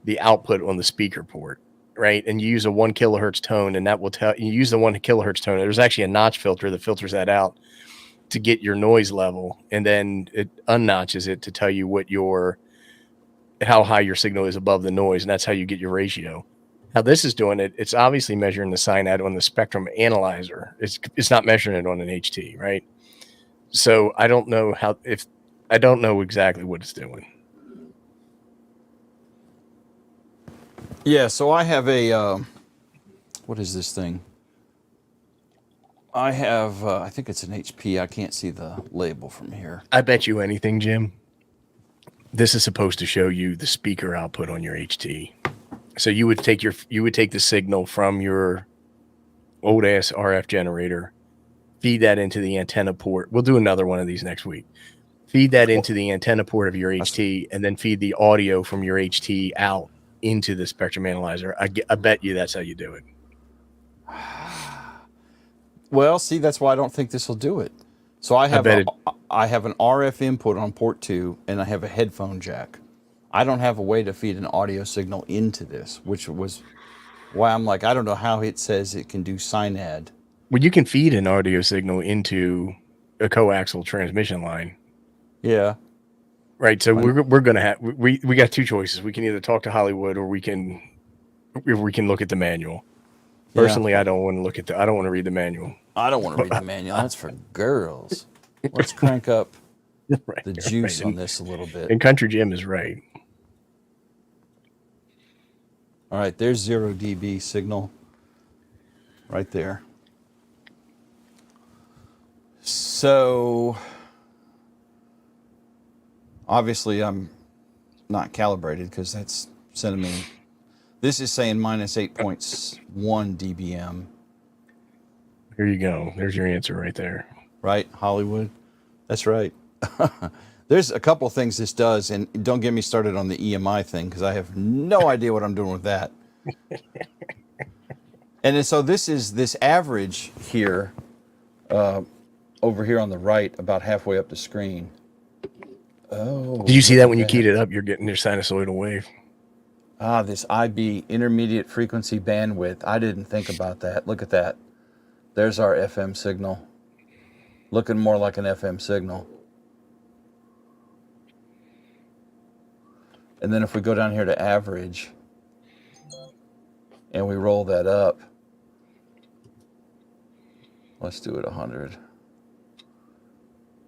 Speaker 2: the output on the speaker port, right? And you use a 1 kilohertz tone, and that will tell you use the 1 kilohertz tone. There's actually a notch filter that filters that out to get your noise level, and then it unnotches it to tell you how high your signal is above the noise, and that's how you get your ratio. How this is doing it, it's obviously measuring the cyanide on the spectrum analyzer. It's not measuring it on an HT, right? So I don't know I don't know exactly what it's doing.
Speaker 1: Yeah, so I have a, what is this thing? I have, I think it's an HP. I can't see the label from here.
Speaker 2: I bet you anything, Jim. This is supposed to show you the speaker output on your HT. So you would take the signal from your old ass RF generator, feed that into the antenna port. We'll do another one of these next week. Feed that into the antenna port of your HT, and then feed the audio from your HT out into the spectrum analyzer. I bet you that's how you do it.
Speaker 1: Well, see, that's why I don't think this will do it. So I have an RF input on port 2, and I have a headphone jack. I don't have a way to feed an audio signal into this, which was why I'm like, I don't know how it says it can do cyanide.
Speaker 2: Well, you can feed an audio signal into a coaxial transmission line.
Speaker 1: Yeah.
Speaker 2: Right. So we're going to have, we got two choices. We can either talk to Hollywood, or we can look at the manual. Personally, yeah. I don't want to read the manual.
Speaker 1: I don't want to read the manual. That's for girls. Let's crank up the juice on this a little bit.
Speaker 2: And Country Jim is right.
Speaker 1: All right, there's 0 dB signal right there. So obviously I'm not calibrated because that's sending me, this is saying minus 8.1 dBm.
Speaker 2: Here you go. There's your answer right there.
Speaker 1: Right, Hollywood? That's right. There's a couple things this does, and don't get me started on the EMI thing because I have no idea what I'm doing with that. And then, so this is this average here, over here on the right, about halfway up the screen. Oh.
Speaker 2: Did you see that when you keyed it up? You're getting your sinusoidal wave.
Speaker 1: Ah, this IB, intermediate frequency bandwidth. I didn't think about that. Look at that. There's our FM signal. Looking more like an FM signal. And then if we go down here to average and we roll that up, let's do it 100.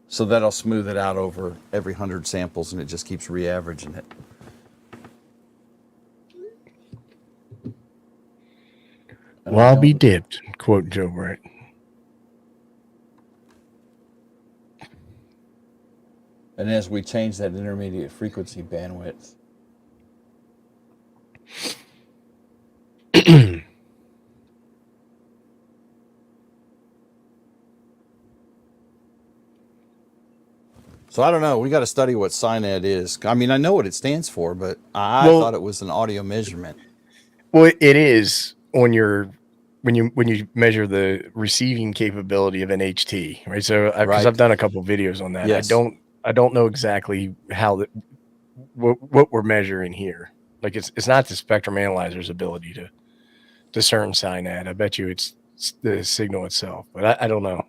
Speaker 1: So that'll smooth it out over every 100 samples, and it just keeps re-averaging it.
Speaker 2: Well, I'll be dipped, quote Joe Bright.
Speaker 1: And as we change that intermediate frequency bandwidth, so I don't know. We got to study what SINAD is. I mean, I know what it stands for, but I thought it was an audio measurement.
Speaker 2: Well, it is on your when you measure the receiving capability of an HT, right? So, because I've done a couple of videos on that,
Speaker 1: Yes.
Speaker 2: I don't know exactly how what we're measuring here. Like it's not the spectrum analyzer's ability to discern SINAD. I bet you it's the signal itself, but I don't know.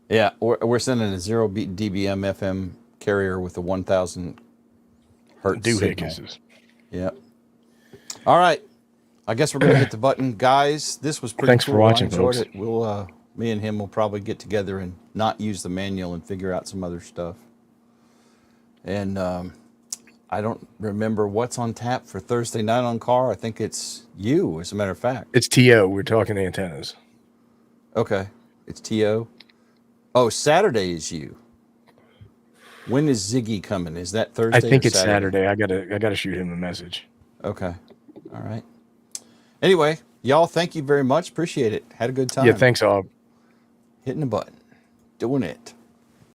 Speaker 1: Yeah, we're sending a 0 dBm FM carrier with a 1,000 hertz signal. Yep. All right. I guess we're going to hit the button. Guys, this was pretty
Speaker 2: Thanks
Speaker 1: cool.
Speaker 2: for watching,
Speaker 1: I enjoyed
Speaker 2: folks.
Speaker 1: it. We'll, me and him will probably get together and not use the manual and figure out some other stuff. And I don't remember what's on tap for Thursday night on Car. I think it's you, as a matter of fact.
Speaker 2: It's TO. We're talking antennas.
Speaker 1: Okay. It's TO. Oh, Saturday is you. When is Ziggy coming? Is that Thursday?
Speaker 2: I think
Speaker 1: or
Speaker 2: it's Saturday. I gotta shoot him a message.
Speaker 1: Okay. All right. Anyway, y'all, thank you very much. Appreciate it. Had a good time.
Speaker 2: Yeah, thanks all.
Speaker 1: Hitting the button. Doing it.